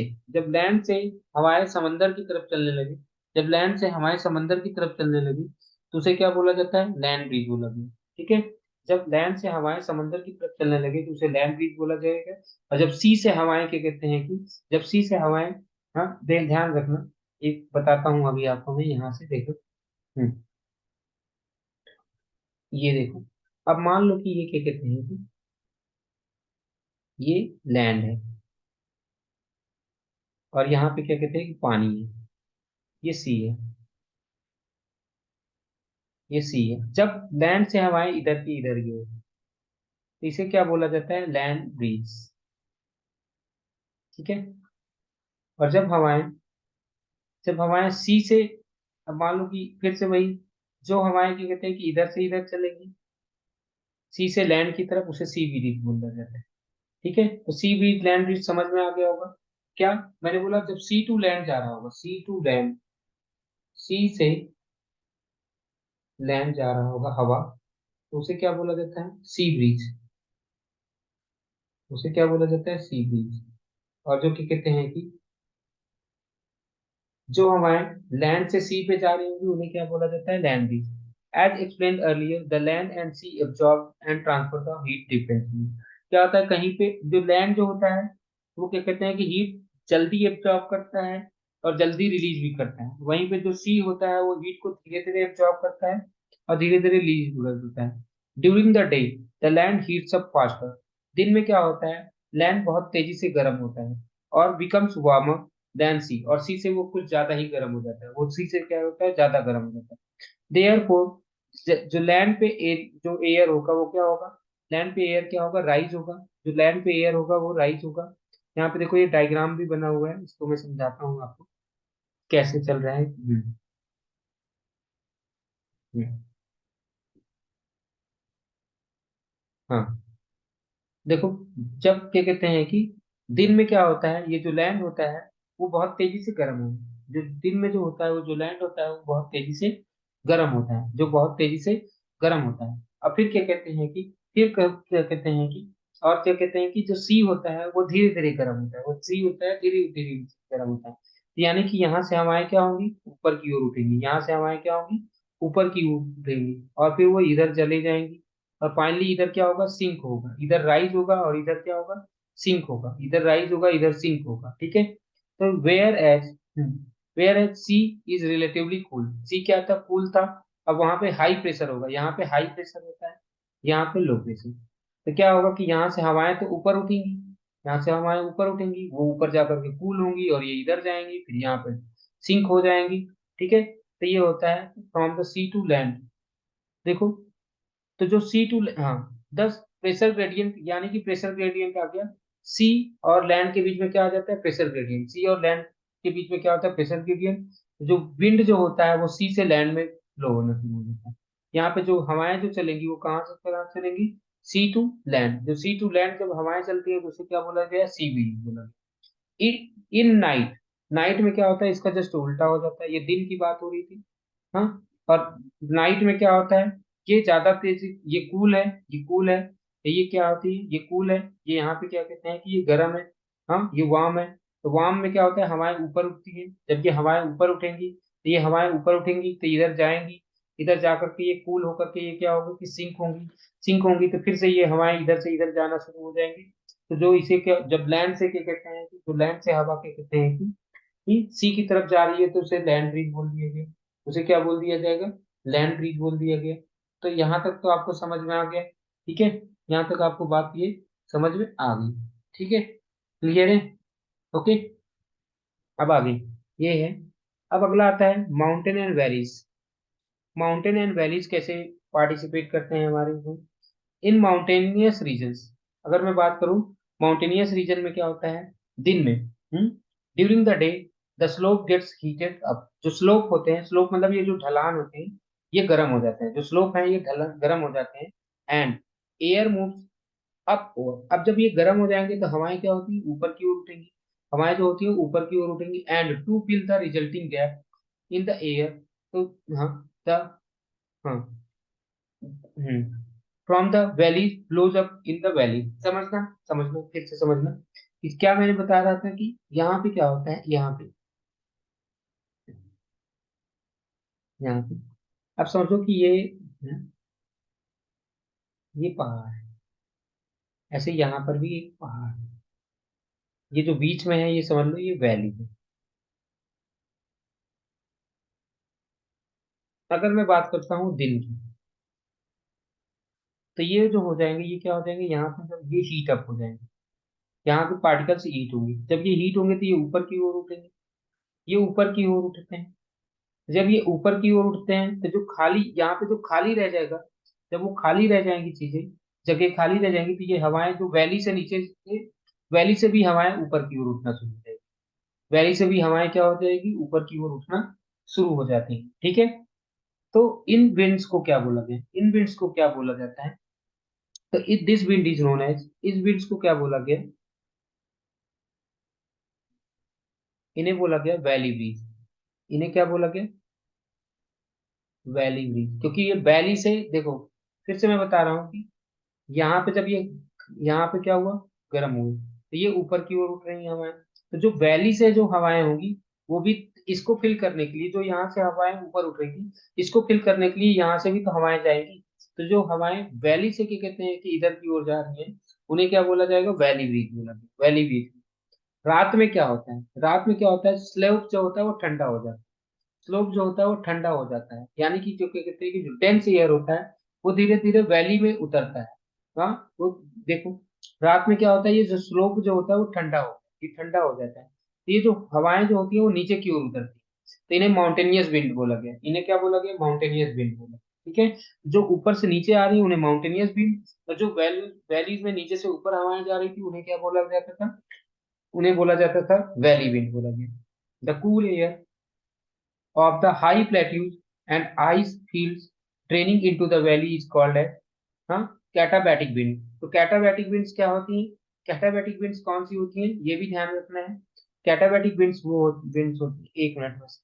हवाएं समंदर की तरफ चलने लगी, जब लैंड से हवाएं समंदर की तरफ चलने लगी, तो उसे क्या बोला जाता है, लैंड ब्रीज बोला गया। ठीक है। जब लैंड से हवाएं समंदर की तरफ चलने लगी तो उसे लैंड ब्रीज बोला जाएगा। और जब सी से हवाएं, क्या कहते हैं कि जब सी से हवाएं, हाँ, ध्यान रखना, एक बताता हूँ अभी आपको मैं, यहाँ से देखो। हम्म, ये देखो। अब मान लो कि ये क्या कहते हैं कि ये लैंड है, और यहाँ पे क्या कहते हैं कि पानी है, ये सी है, ये सी है। जब लैंड से हवाएं इधर की इधर गई तो इसे क्या बोला जाता है, लैंड ब्रीज। ठीक है। और जब हवाएं सी से, अब मान लो कि फिर से वही, जो हवाएं क्या कहते हैं कि इधर से इधर चलेंगी, सी से लैंड की तरफ, उसे सी ब्रीज बोला जाता है। ठीक है। तो सी ब्रीज लैंड ब्रीज समझ में आ गया होगा क्या। मैंने बोला जब सी टू लैंड जा रहा होगा, सी टू लैंड, सी से लैंड जा रहा होगा हवा, तो उसे क्या बोला जाता है, सी ब्रीज। उसे क्या बोला जाता है, सी ब्रीज। और जो क्या कहते हैं कि जो हवाएं लैंड से सी पे जा रही होंगी उन्हें क्या बोला जाता है, land breeze. As explain earlier the land and sea absorb and transfer the heat differently. क्या होता है, कहीं पे जो लैंड जो होता है वो क्या कहते हैं कि हीट जल्दी एब्जॉर्ब करता है और जल्दी रिलीज भी करता है। वहीं पे जो सी होता है वो हीट को धीरे धीरे एब्जॉर्ब करता है और धीरे धीरे रिलीज भी करता है। During the day the land heats up faster. दिन में क्या होता है, लैंड बहुत तेजी से गर्म होता है और बिकम्स वार्मर देन सी, और सी से वो कुछ ज्यादा ही गर्म हो जाता है, वो सी से क्या होता है, ज्यादा गर्म हो जाता है। देयरफॉर जो लैंड पे एयर, जो एयर होगा वो क्या होगा, लैंड पे एयर क्या होगा, राइज होगा। जो लैंड पे एयर होगा वो राइज होगा। यहाँ पे देखो ये डायग्राम भी बना हुआ है, इसको मैं समझाता हूँ आपको कैसे चल रहा है। हम्म, हाँ, देखो, जब क्या कहते हैं कि दिन में क्या होता है, ये जो लैंड होता है वो बहुत तेजी से गर्म है। जो दिन में जो होता है, वो जो लैंड होता है वो बहुत तेजी से गर्म होता है, जो बहुत तेजी से गर्म होता है। और फिर क्या कहते हैं कि क्या कहते हैं कि, और क्या कहते हैं कि जो सी होता है वो धीरे धीरे गर्म होता है, वो सी होता है धीरे धीरे गर्म होता है। तो यानी कि यहाँ से हवाएं क्या होंगी, ऊपर की ओर उठेंगी, यहाँ से हवाएं क्या होंगी, ऊपर की ओर उठेंगी, और फिर वो इधर चले जाएंगी। और फाइनली इधर क्या होगा, सिंक होगा, इधर राइज होगा और इधर क्या होगा, सिंक होगा, इधर राइज होगा इधर सिंक होगा। ठीक है। तो whereas sea is relatively cool, sea क्या था, कूल था। अब वहां पे हाई प्रेशर होगा, यहाँ पे हाई प्रेशर होता है, यहाँ पे लो प्रेशर। तो क्या होगा कि यहाँ से हवाएं तो ऊपर उठेंगी, यहाँ से हवाएं ऊपर उठेंगी, वो ऊपर जाकर के कूल होंगी और ये इधर जाएंगी, फिर यहाँ पे सिंक हो जाएंगी। ठीक है। तो ये होता है from the sea to land. देखो, तो जो सी टू, हाँ, 10 प्रेशर ग्रेडियंट, यानी कि प्रेशर ग्रेडियंट आ गया। सी और लैंड के बीच में क्या आ जाता है, प्रेशर ग्रेडियंट। सी और लैंड के बीच में क्या होता है, प्रेशर ग्रेडियंट। जो विंड जो होता है वो सी से लैंड में फ्लो होना शुरू हो जाता है। यहाँ पे जो हवाएं जो चलेंगी वो कहाँ चलेंगी, सी टू लैंड। जो सी टू लैंड जब हवाएं चलती है तो उसे क्या बोला गया, सी बी बोला गया। इन नाइट, नाइट में क्या होता है, इसका जस्ट उल्टा हो जाता है, ये दिन की बात हो रही थी, हाँ। और नाइट में क्या होता है, ये ज्यादा तेज, ये कूल है, ये कूल है, ये क्या होती है, ये कूल है, ये यहाँ पे क्या कहते हैं कि ये गर्म है, हाँ, ये वार्म है। तो वार्म में क्या होता है, हवाएं ऊपर उठती है, जब ये हवाएं ऊपर उठेंगी तो ये हवाएं ऊपर उठेंगी तो इधर जाएंगी, इधर जाकर के ये कूल होकर के ये क्या होगा कि सिंक होंगी। सिंक होंगी तो फिर से ये हवाएं इधर से इधर जाना शुरू हो जाएंगी। तो जो इसे क्या, जब लैंड से क्या कहते हैं कि, जो लैंड से हवा क्या कहते हैं कि सी की तरफ जा रही है तो उसे लैंड ब्रीज बोल दिया गया। उसे क्या बोल दिया जाएगा, लैंड ब्रीज बोल दिया गया। तो यहाँ तक तो आपको समझ में आ गया। ठीक है। यहाँ तक आपको बात ये समझ में आ गई। ठीक है, क्लियर है। ओके। अब आगे ये है। अब अगला आता है mountain and valleys. Mountain and valleys कैसे पार्टिसिपेट करते हैं हमारे इसमें, इन माउंटेनियस रीजन्स। अगर मैं बात करूं, माउंटेनियस रीजन में क्या होता है, दिन में, during the day the slope gets heated up. जो स्लोप होते हैं, स्लोप मतलब ये जो ढलान होते हैं, ये गर्म हो जाते हैं। जो स्लोप है ये गर्म हो जाते हैं। And air moves up over. अब जब ये गर्म हो जाएंगे तो हवाएं क्या होती है, ऊपर की ओर उठेंगी। हवाएं जो होती है ऊपर की ओर उठेंगी and to fill the resulting gap in the air. तो हाँ, द हाँ from the valley flows up in the valley. समझना समझना फिर से समझना कि क्या मैंने बता रहा था कि यहाँ पे क्या होता है, यहाँ पे अब समझो कि ये पहाड़ है, ऐसे यहाँ पर भी एक पहाड़ है। ये जो बीच में है ये समझ लो ये वैली है। अगर मैं बात करता हूँ दिन की, तो ये जो हो जाएंगे ये क्या हो जाएंगे, यहाँ पे जब ये हीट अप हो जाएंगे, यहाँ पे पार्टिकल्स हीट होंगे। जब ये हीट होंगे तो ये ऊपर की ओर उठेंगे, ये ऊपर की ओर उठते हैं। जब ये ऊपर की ओर उठते हैं तो जो खाली यहाँ पे जो खाली रह जाएगा, जब वो खाली रह जाएंगी चीजें, जगह खाली रह जाएंगी, तो ये हवाएं जो वैली से नीचे से, वैली से भी हवाएं ऊपर की ओर उठना शुरू हो जाएगी। वैली से भी हवाएं क्या हो जाएगी, ऊपर की ओर उठना शुरू हो जाती हैं। ठीक है। तो इन विंड्स को क्या बोला गया, इन विंड्स को क्या बोला जाता है, तो this wind is known as, इस विंड्स को क्या बोला गया, इन्हें बोला गया वैली ब्रीज। इन्हें क्या बोला गया, वैली ब्रीज। क्योंकि ये वैली से देखो, फिर से मैं बता रहा हूँ कि यहाँ पे जब ये यहाँ पे क्या हुआ, गर्म हुई, तो ये ऊपर की ओर उठ रही हैं हवाएं। तो जो वैली से जो हवाएं होंगी वो भी इसको फिल करने के लिए, जो यहाँ से हवाएं ऊपर उठ रही थी इसको फिल करने के लिए यहाँ से भी तो हवाएं जाएंगी। तो जो हवाएं वैली से क्या कहते हैं कि इधर की ओर जा रही हैं, उन्हें क्या बोला जाएगा, वैली ब्रीज बोला जाएगा, वैली ब्रीज। रात में क्या होता है, रात में क्या होता है, स्लोप जो होता है वो ठंडा हो जाता है। स्लोप जो होता है वो ठंडा हो जाता है, यानी कि जो क्या कहते हैं कि जो डेंस एयर होता है वो धीरे धीरे वैली में उतरता है। हाँ, वो देखो, रात में क्या होता है, ये जो स्लोप जो होता है वो ठंडा हो, ये ठंडा हो जाता है। तो ये जो हवाएं जो होती है वो नीचे की ओर उतरती है। तो इन्हें माउंटेनियस विंड बोला गया, इन्हें क्या बोला गया, माउंटेनियस विंड बोला। ठीक है। जो ऊपर से नीचे आ रही है उन्हें माउंटेनियस विंड, और जो वैलीज में नीचे से ऊपर हवाएं जा रही थी उन्हें क्या बोला जाता था, उन्हें बोला जाता था वैली विंड बोला गया। The cool air of the high plateaus and ice fields draining into the valley is called as हाँ कैटाबैटिक विंड। तो कैटाबैटिक विंड्स क्या होती हैं, कैटाबैटिक विंड्स कौन सी होती हैं ये भी ध्यान रखना है। कैटाबैटिक विंड्स वो विंड्स होती है, एक मिनट बस।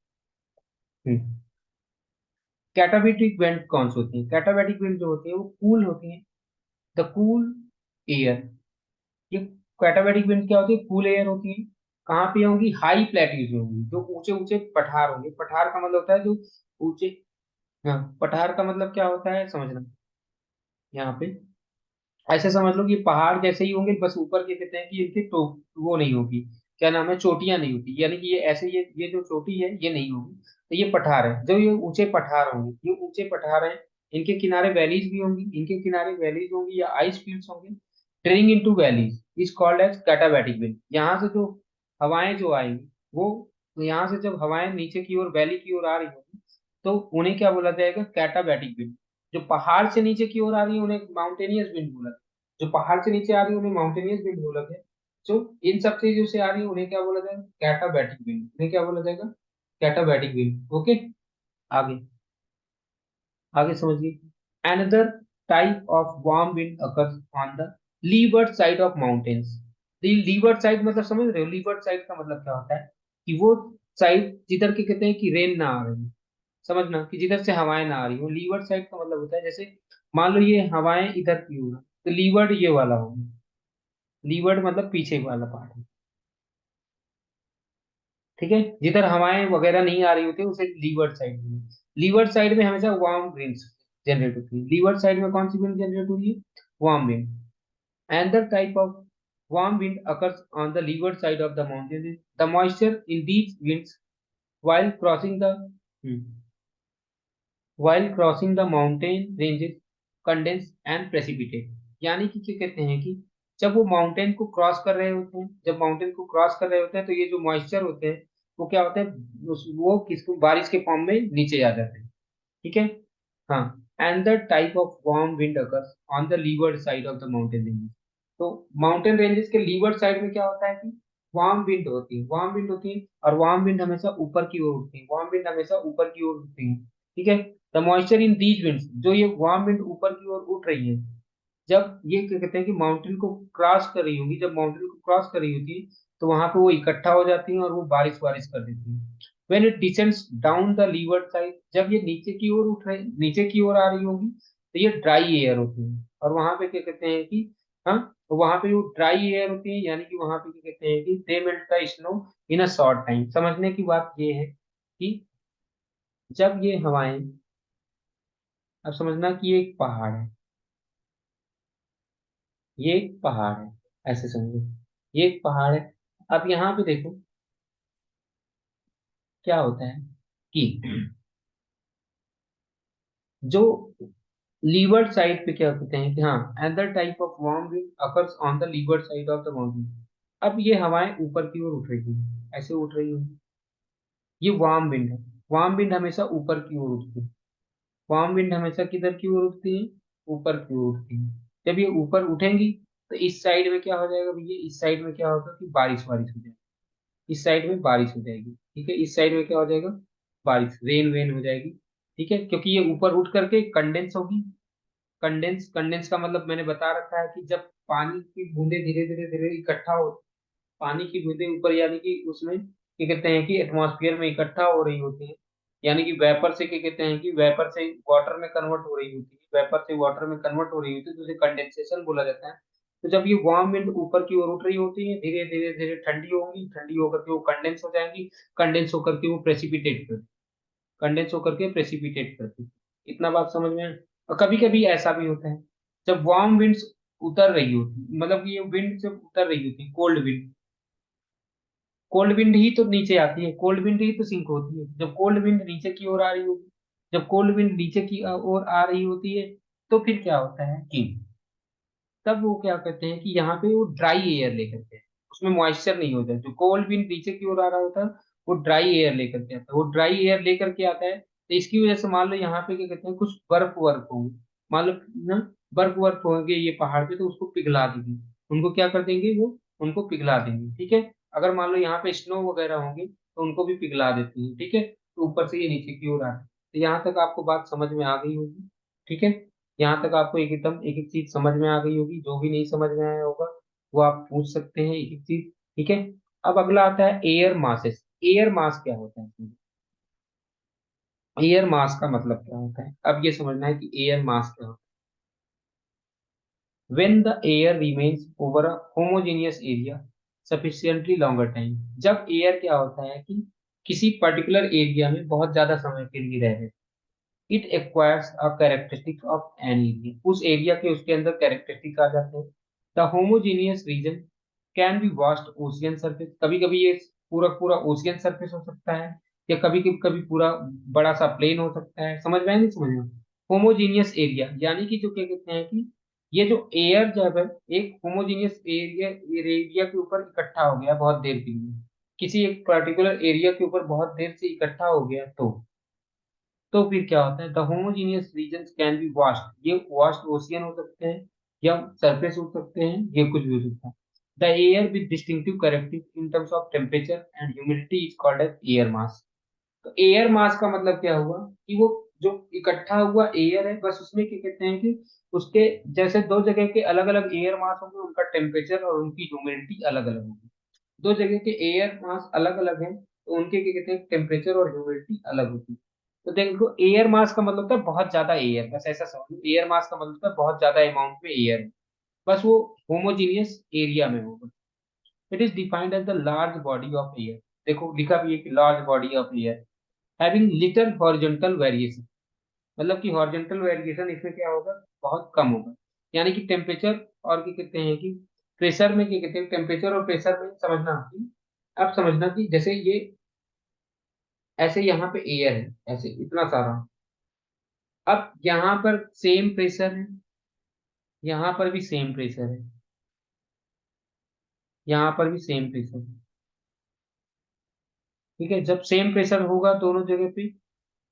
कैटाबैटिक विंड कौन सी होती है, कैटाबैटिक विंड जो होती है वो कूल होती है, द कूल एयर। ये कैटाबैटिक विंड क्या होती है, कूल एयर होती है। कहाँ पे होंगी, हाई प्लेट्यूज में होंगी, जो ऊंचे ऊंचे पठार होंगे। पठार का मतलब होता है जो ऊंचे, हाँ पठार का मतलब क्या होता है समझना, यहाँ पे ऐसे समझ लो कि ये पहाड़ जैसे ही होंगे, बस ऊपर के कहते हैं कि इनके तो वो नहीं होगी, क्या नाम है, चोटियां नहीं होती, यानी कि ये ऐसे ये जो चोटी है ये नहीं होगी। तो ये पठार है, जो ये ऊंचे पठार होंगे, ये ऊंचे पठार हैं। इनके किनारे वैलीज भी होंगी, इनके किनारे वैलीज होंगी या आइस फील्ड्स होंगे। Training into valleys is called as katabatic wind. यहाँ से जो हवाएं जो आएंगी वो, यहाँ से जब हवाएं नीचे की ओर वैली की ओर आ रही होंगी तो उन्हें क्या बोला जाएगा, कैटाबैटिक विंड। जो पहाड़ से नीचे की ओर आ रही है उन्हें माउंटेनियस विंड बोला, जो पहाड़ से नीचे आ रही है उन्हें माउंटेनियस विंड बोला गया। जो इन सब चीजों से आ रही है उन्हें क्या बोला जाएगा, कैटाबैटिक विंड। उन्हें क्या बोला जाएगा, कैटाबैटिक विंड। ओके। आगे, आगे समझिए। Another type of warm wind occurs on the levered side of mountains. Levered side मतलब समझ रहे हो, लीवर्ड साइड का मतलब क्या होता है, कि वो साइड जिधर के कहते हैं कि रेन ना आ रही, समझना कि जिधर से हवाएं ना आ रही हो। लीवर्ड साइड का मतलब होता है जैसे मान लो ये हवाएं इधर की हो, तो लीवर्ड ये वाला होगा। लीवर्ड मतलब पीछे वाला पार्ट है। ठीक है, जिधर हवाएं वगैरह नहीं आ रही होती उसे लीवर्ड साइड में, लीवर्ड साइड में हमेशा वार्म विंड्स जनरेट होती है। लीवर्ड साइड में कौन सी विंड जनरेट हुई है, warm wind. another type of warm wind occurs on the leeward side of the mountain. The moisture in these winds while crossing the hmm, while crossing the mountain ranges condense and precipitate। यानी कि क्या कहते हैं कि जब वो mountain को cross कर रहे होते हैं, जब माउंटेन को क्रॉस कर रहे होते हैं तो ये जो मॉइस्चर होते हैं वो क्या होते हैं, वो किसको बारिश के फॉर्म में नीचे आ जाते हैं। ठीक है। हाँ, and the type of warm wind occurs on the levered side of the mountain ranges. तो माउंटेन रेंजेस के लीवर्ड साइड में क्या होता है कि वार्म विंड होती है, वार्म विंड होती है, और वार्म विंड हमेशा ऊपर की ओर उठती है, वार्म विंड हमेशा ऊपर की ओर उठती है। ठीक है, the moisture in these winds, जो ये वार्म विंड ऊपर की ओर उठ रही है, जब ये क्या कहते हैं कि माउंटेन को क्रॉस कर रही होगी, जब माउंटेन को क्रॉस कर रही होती है, तो वहां पे वो इकट्ठा हो जाती है और वो बारिश बारिश कर देती है। When it descends down the levered side, जब ये नीचे की ओर उठ रही, नीचे की ओर आ रही होगी, तो ये ड्राई एयर होती है, और वहां पे क्या कहते हैं कि हाँ, तो वहां पे वो ड्राई एयर होती है, यानी कि वहां पे क्या कहते हैं कि they melt the snow in a short time. समझने की बात ये है कि जब ये हवाएं, अब समझना कि ये एक पहाड़ है, ये एक पहाड़ है, ऐसे समझो, ये एक पहाड़ है। अब यहाँ पे देखो क्या होता है कि जो लीवर्ड साइड पे क्या कहते हैं कि हाँ, other type of warm wind occurs on the levered side of the mountain. अब ये हवाएं ऊपर की ओर उठ रही हैं, ऐसे उठ रही होंगी, ये वार्म विंड है। वार्म विंड हमेशा ऊपर की ओर उठती है, वार्म विंड हमेशा किधर की ओर उठती है, ऊपर की ओर उठती है। जब ये ऊपर उठेंगी, तो इस साइड में क्या हो जाएगा भैया, इस साइड में क्या होगा कि बारिश बारिश हो जाएगी, इस साइड में बारिश हो जाएगी। ठीक है, इस साइड में क्या हो जाएगा, बारिश, रेन वेन हो जाएगी। ठीक है, क्योंकि ये ऊपर उठ करके कंडेंस होगी। कंडेंस, कंडेंस का मतलब मैंने बता रखा है कि जब पानी की बूंदे धीरे धीरे धीरे इकट्ठा हो, पानी की बूंदे ऊपर, यानी कि उसमें क्या कहते हैं कि एटमॉस्फेयर में इकट्ठा हो रही होती है, यानी कि वेपर से क्या कहते हैं कि वेपर से वाटर में कन्वर्ट हो रही होती है, वेपर से वाटर में कन्वर्ट हो रही होती है, तो उसे कंडेंसेशन बोला जाता है। तो जब ये वार्म विंड ऊपर की ओर उठ रही होती है, धीरे धीरे धीरे ठंडी होंगी, ठंडी होकर के वो कंडेंस हो जाएंगी, कंडेंस होकर के वो प्रेसिपिटेट कर, कंडेंस होकर के प्रेसिपिटेट करती। इतना बात समझ में आया? और कभी कभी ऐसा भी होता है, जब वार्म विंड्स उतर रही होती, मतलब कि ये विंड जब उतर रही होती, कोल्ड विंड, कोल्ड विंड ही तो नीचे आती है, कोल्ड विंड ही तो सिंक होती है, जब कोल्ड विंड नीचे की ओर आ रही होगी, जब कोल्ड विंड नीचे की ओर आ रही होती है, तो फिर क्या होता है कि तब वो क्या कहते हैं कि यहाँ पे वो ड्राई एयर लेकर के, उसमें मॉइस्चर नहीं होता है। जो कोल्ड विंड नीचे की ओर आ रहा होता है, वो ड्राई एयर लेकर के आता है, वो ड्राई एयर लेकर के आता है, तो इसकी वजह से मान लो यहाँ पे क्या कहते हैं कुछ बर्फ वर्फ होंगे, मान लो ना, बर्फ वर्फ होंगे ये पहाड़ पे, तो उसको पिघला देंगे, उनको क्या कर देंगे वो, उनको पिघला देंगे। ठीक है, अगर मान लो यहाँ पे स्नो वगैरह होंगे, तो उनको भी पिघला देते हैं। ठीक है, तो ऊपर से ये नीचे की ओर आते हैं। तो यहाँ तक आपको बात समझ में आ गई होगी। ठीक है, यहाँ तक आपको एक एकदम एक एक चीज समझ में आ गई होगी, जो भी नहीं समझ में आया होगा वो आप पूछ सकते हैं एक एक चीज। ठीक है, अब अगला आता है एयर मासेस। एयर मास क्या होता है, एयर मास का मतलब क्या होता है, अब ये समझना है कि एयर मास क्या होता है। When the air remains over a homogeneous area sufficiently longer time, जब एयर क्या होता है कि किसी पर्टिकुलर एरिया में बहुत ज्यादा समय के लिए रहे, it acquires a characteristic of an area, उस एरिया के उसके अंदर कैरेक्टरिस्टिक आ जाते हैं। The homogeneous region can be vast ocean surface, कभी कभी ये पूरा पूरा ओशियन सरफेस हो सकता है, या कभी कभी कभी पूरा बड़ा सा प्लेन हो सकता है। समझ में आया, नहीं समझ में? होमोजीनियस एरिया यानी कि जो क्या कहते हैं कि ये जो एयर जब है, एक होमोजीनियस एरिया, एरिया के ऊपर इकट्ठा हो गया बहुत देर के लिए, किसी एक पर्टिकुलर एरिया के ऊपर बहुत देर से इकट्ठा हो गया, तो फिर क्या होता है, the homogeneous regions can be vast, ये वास्ट ओशियन हो सकते हैं, या सरफेस हो सकते हैं, ये कुछ भी हो सकता है। The air with distinctive characteristic in terms of temperature and humidity is called as air mass. तो एयर मास का मतलब क्या हुआ कि वो जो इकट्ठा हुआ एयर है, बस उसमें क्या कहते हैं कि उसके जैसे दो जगह के अलग अलग एयर मास होंगे, उनका टेम्परेचर और उनकी ह्यूमिडिटी अलग अलग होगी। दो जगह के एयर मास अलग अलग हैं, तो उनके क्या कहते हैं टेम्परेचर और ह्यूमिडिटी अलग होती है। तो देखो, एयर मास का मतलब होता है बहुत ज्यादा एयर, बस ऐसा समझो, एयर मास का मतलब होता है बहुत ज्यादा अमाउंट में एयर है, बस वो होमोजीनियस एरिया में होगा। It is defined as the large body of air, देखो लिखा भी है कि large body of air having little horizontal variation, मतलब कि हॉरिजॉन्टल वेरिएशन इसमें क्या होगा, बहुत कम होगा। यानी कि टेम्परेचर और क्या कहते हैं कि प्रेशर में क्या कहते हैं, टेम्परेचर और प्रेशर में समझना कि अब समझना कि जैसे ये ऐसे यहाँ पे एयर है, ऐसे इतना सारा, अब यहाँ पर सेम प्रेशर है, यहाँ पर भी सेम प्रेशर है, यहाँ पर भी सेम प्रेशर है। ठीक है, जब सेम प्रेशर होगा दोनों जगह पे,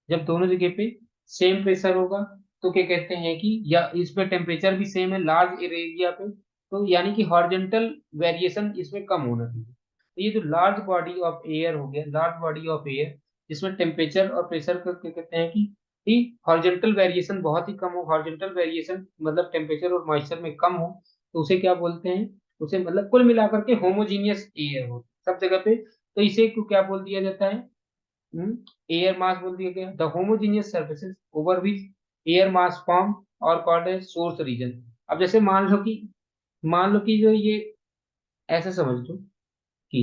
जब दोनों जगह पे सेम प्रेशर होगा, तो क्या कहते हैं कि या इसमें टेम्परेचर भी सेम है लार्ज एरिया पे, तो यानी कि हॉरिजॉन्टल वेरिएशन इसमें कम होना चाहिए। तो ये जो लार्ज बॉडी ऑफ एयर हो गया, लार्ज बॉडी ऑफ एयर जिसमें टेम्परेचर और प्रेशर का क्या कहते हैं कि हॉरिजॉन्टल वेरिएशन बहुत ही कम हो, हॉरिजॉन्टल वेरिएशन मतलब टेम्परेचर और मॉइस्चर में कम हो, तो उसे क्या बोलते हैं, उसे मतलब कुल मिलाकर के होमोजीनियस एयर हो सब जगह पे, तो इसे को क्या बोल दिया जाता है, एयर मास बोल दिया गया। The homogeneous surfaces over which air mass form और कॉल्ड एज सोर्स रीजन। अब जैसे मान लो कि जो ये ऐसे समझ लो कि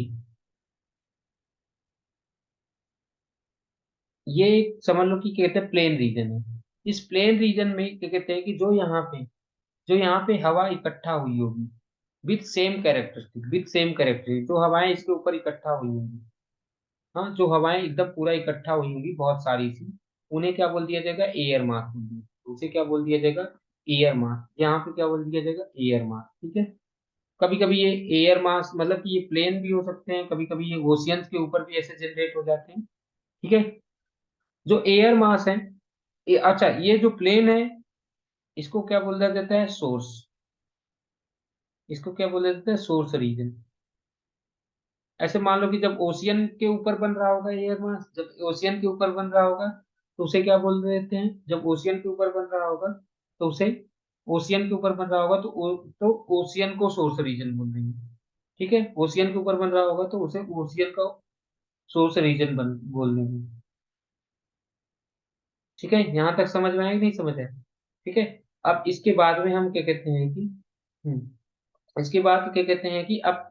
ये एक समझ लो कि कहते हैं प्लेन रीजन है। इस प्लेन रीजन में क्या कहते हैं कि जो यहाँ पे हवा इकट्ठा हुई होगी विथ सेम कैरेक्टरिस्टिक, जो हवाएं इसके ऊपर इकट्ठा हुई होंगी, हाँ जो हवाएं एकदम पूरा इकट्ठा हुई होंगी बहुत सारी सी, उन्हें क्या बोल दिया जाएगा, एयर मास बोल दिया, उसे क्या बोल दिया जाएगा, एयर मास। यहाँ पे क्या बोल दिया जाएगा, एयर मास। ठीक है। कभी कभी ये एयर मास मतलब कि ये प्लेन भी हो सकते हैं, कभी कभी ये ओशियंस के ऊपर भी ऐसे जनरेट हो जाते हैं। ठीक है। जो एयर मास है, अच्छा ये जो प्लेन है इसको क्या बोला जाता है, सोर्स। इसको क्या बोला जाता है, सोर्स रीजन। ऐसे मान लो कि जब ओशियन के ऊपर बन रहा होगा एयर मास, जब ओशियन के ऊपर बन रहा होगा तो उसे क्या बोल देते हैं, जब ओशियन के ऊपर बन रहा होगा तो उसे ओशियन के ऊपर बन रहा होगा तो ओशियन को सोर्स रीजन बोल देंगे। ठीक है। ओशियन के ऊपर बन रहा होगा तो उसे ओशियन का सोर्स रीजन बन बोल देंगे। ठीक है। यहाँ तक समझ में आया कि नहीं समझ आया। ठीक है। अब इसके बाद में हम क्या कहते हैं कि इसके बाद क्या कहते हैं कि अब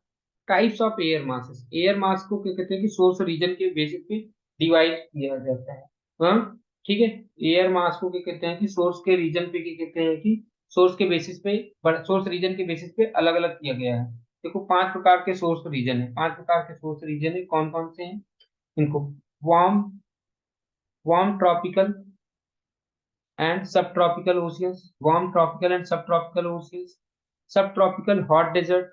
types of air masses, air mass को क्या कहते हैं कि सोर्स रीजन के बेसिस पे डिवाइड किया जाता है। हाँ। ठीक है। एयर मास को क्या कहते हैं कि सोर्स के रीजन पे क्या कहते हैं कि सोर्स के बेसिस पे, सोर्स रीजन के बेसिस पे अलग अलग किया गया है। देखो 5 प्रकार के सोर्स रीजन है, 5 प्रकार के सोर्स रीजन है, कौन कौन से हैं इनको, warm warm tropical and sub tropical oceans, warm tropical and sub tropical oceans, sub tropical hot desert,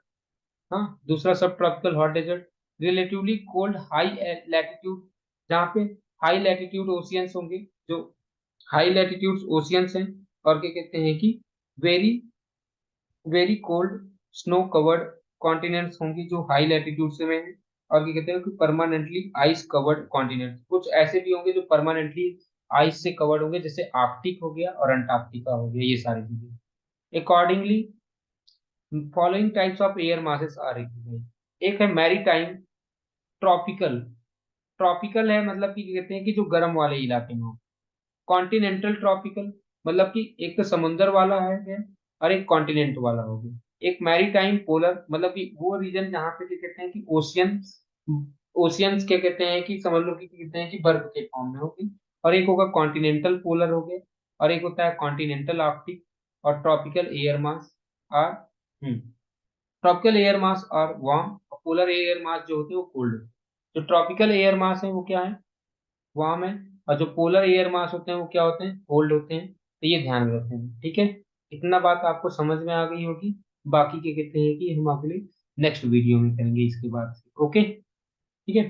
हाँ दूसरा sub tropical hot desert, relatively cold high latitude, जहाँ पे हाई लैटिट्यूड ओशियंस होंगे, जो हाई लैटिट्यूड ओशियंस हैं, और क्या कहते हैं कि very very cold snow covered continents होंगे जो हाई लैटिट्यूड में हैं, और क्या कहते हैं कि परमानेंटली आइस कवर्ड कॉन्टिनेंट्स, कुछ ऐसे भी होंगे जो परमानेंटली आइस से कवर्ड होंगे, जैसे आर्कटिक हो गया और अंटार्कटिका हो गया, ये सारी चीजें। Accordingly following types of air masses are recognised. एक है मैरीटाइम ट्रॉपिकल, ट्रॉपिकल है मतलब कि क्या कहते हैं कि जो गर्म वाले इलाके में हो। कॉन्टिनेंटल ट्रॉपिकल मतलब कि एक तो समुंदर वाला है और एक कॉन्टिनेंट वाला हो गया। एक मैरीटाइम पोलर मतलब कि वो रीजन जहाँ पे क्या कहते हैं कि ओशियंस क्या कहते हैं कि समझ लो कि क्या कहते हैं कि बर्फ के फॉर्म में होगी। और एक होगा कॉन्टिनेंटल पोलर हो गया, और एक होता है कॉन्टिनेंटल आर्कटिक। और tropical air mass are, tropical air mass और वार्म, पोलर एयर मास जो होते हैं वो कोल्ड। जो ट्रॉपिकल एयर मास है वो क्या है, वार्म है। और जो पोलर एयर मास होते हैं वो क्या होते हैं, कोल्ड होते हैं। तो ये ध्यान रखते हैं। ठीक है। इतना बात आपको समझ में आ गई होगी। बाकी क्या कहते हैं कि हम अगले नेक्स्ट वीडियो में करेंगे इसके बाद। ओके। ठीक है।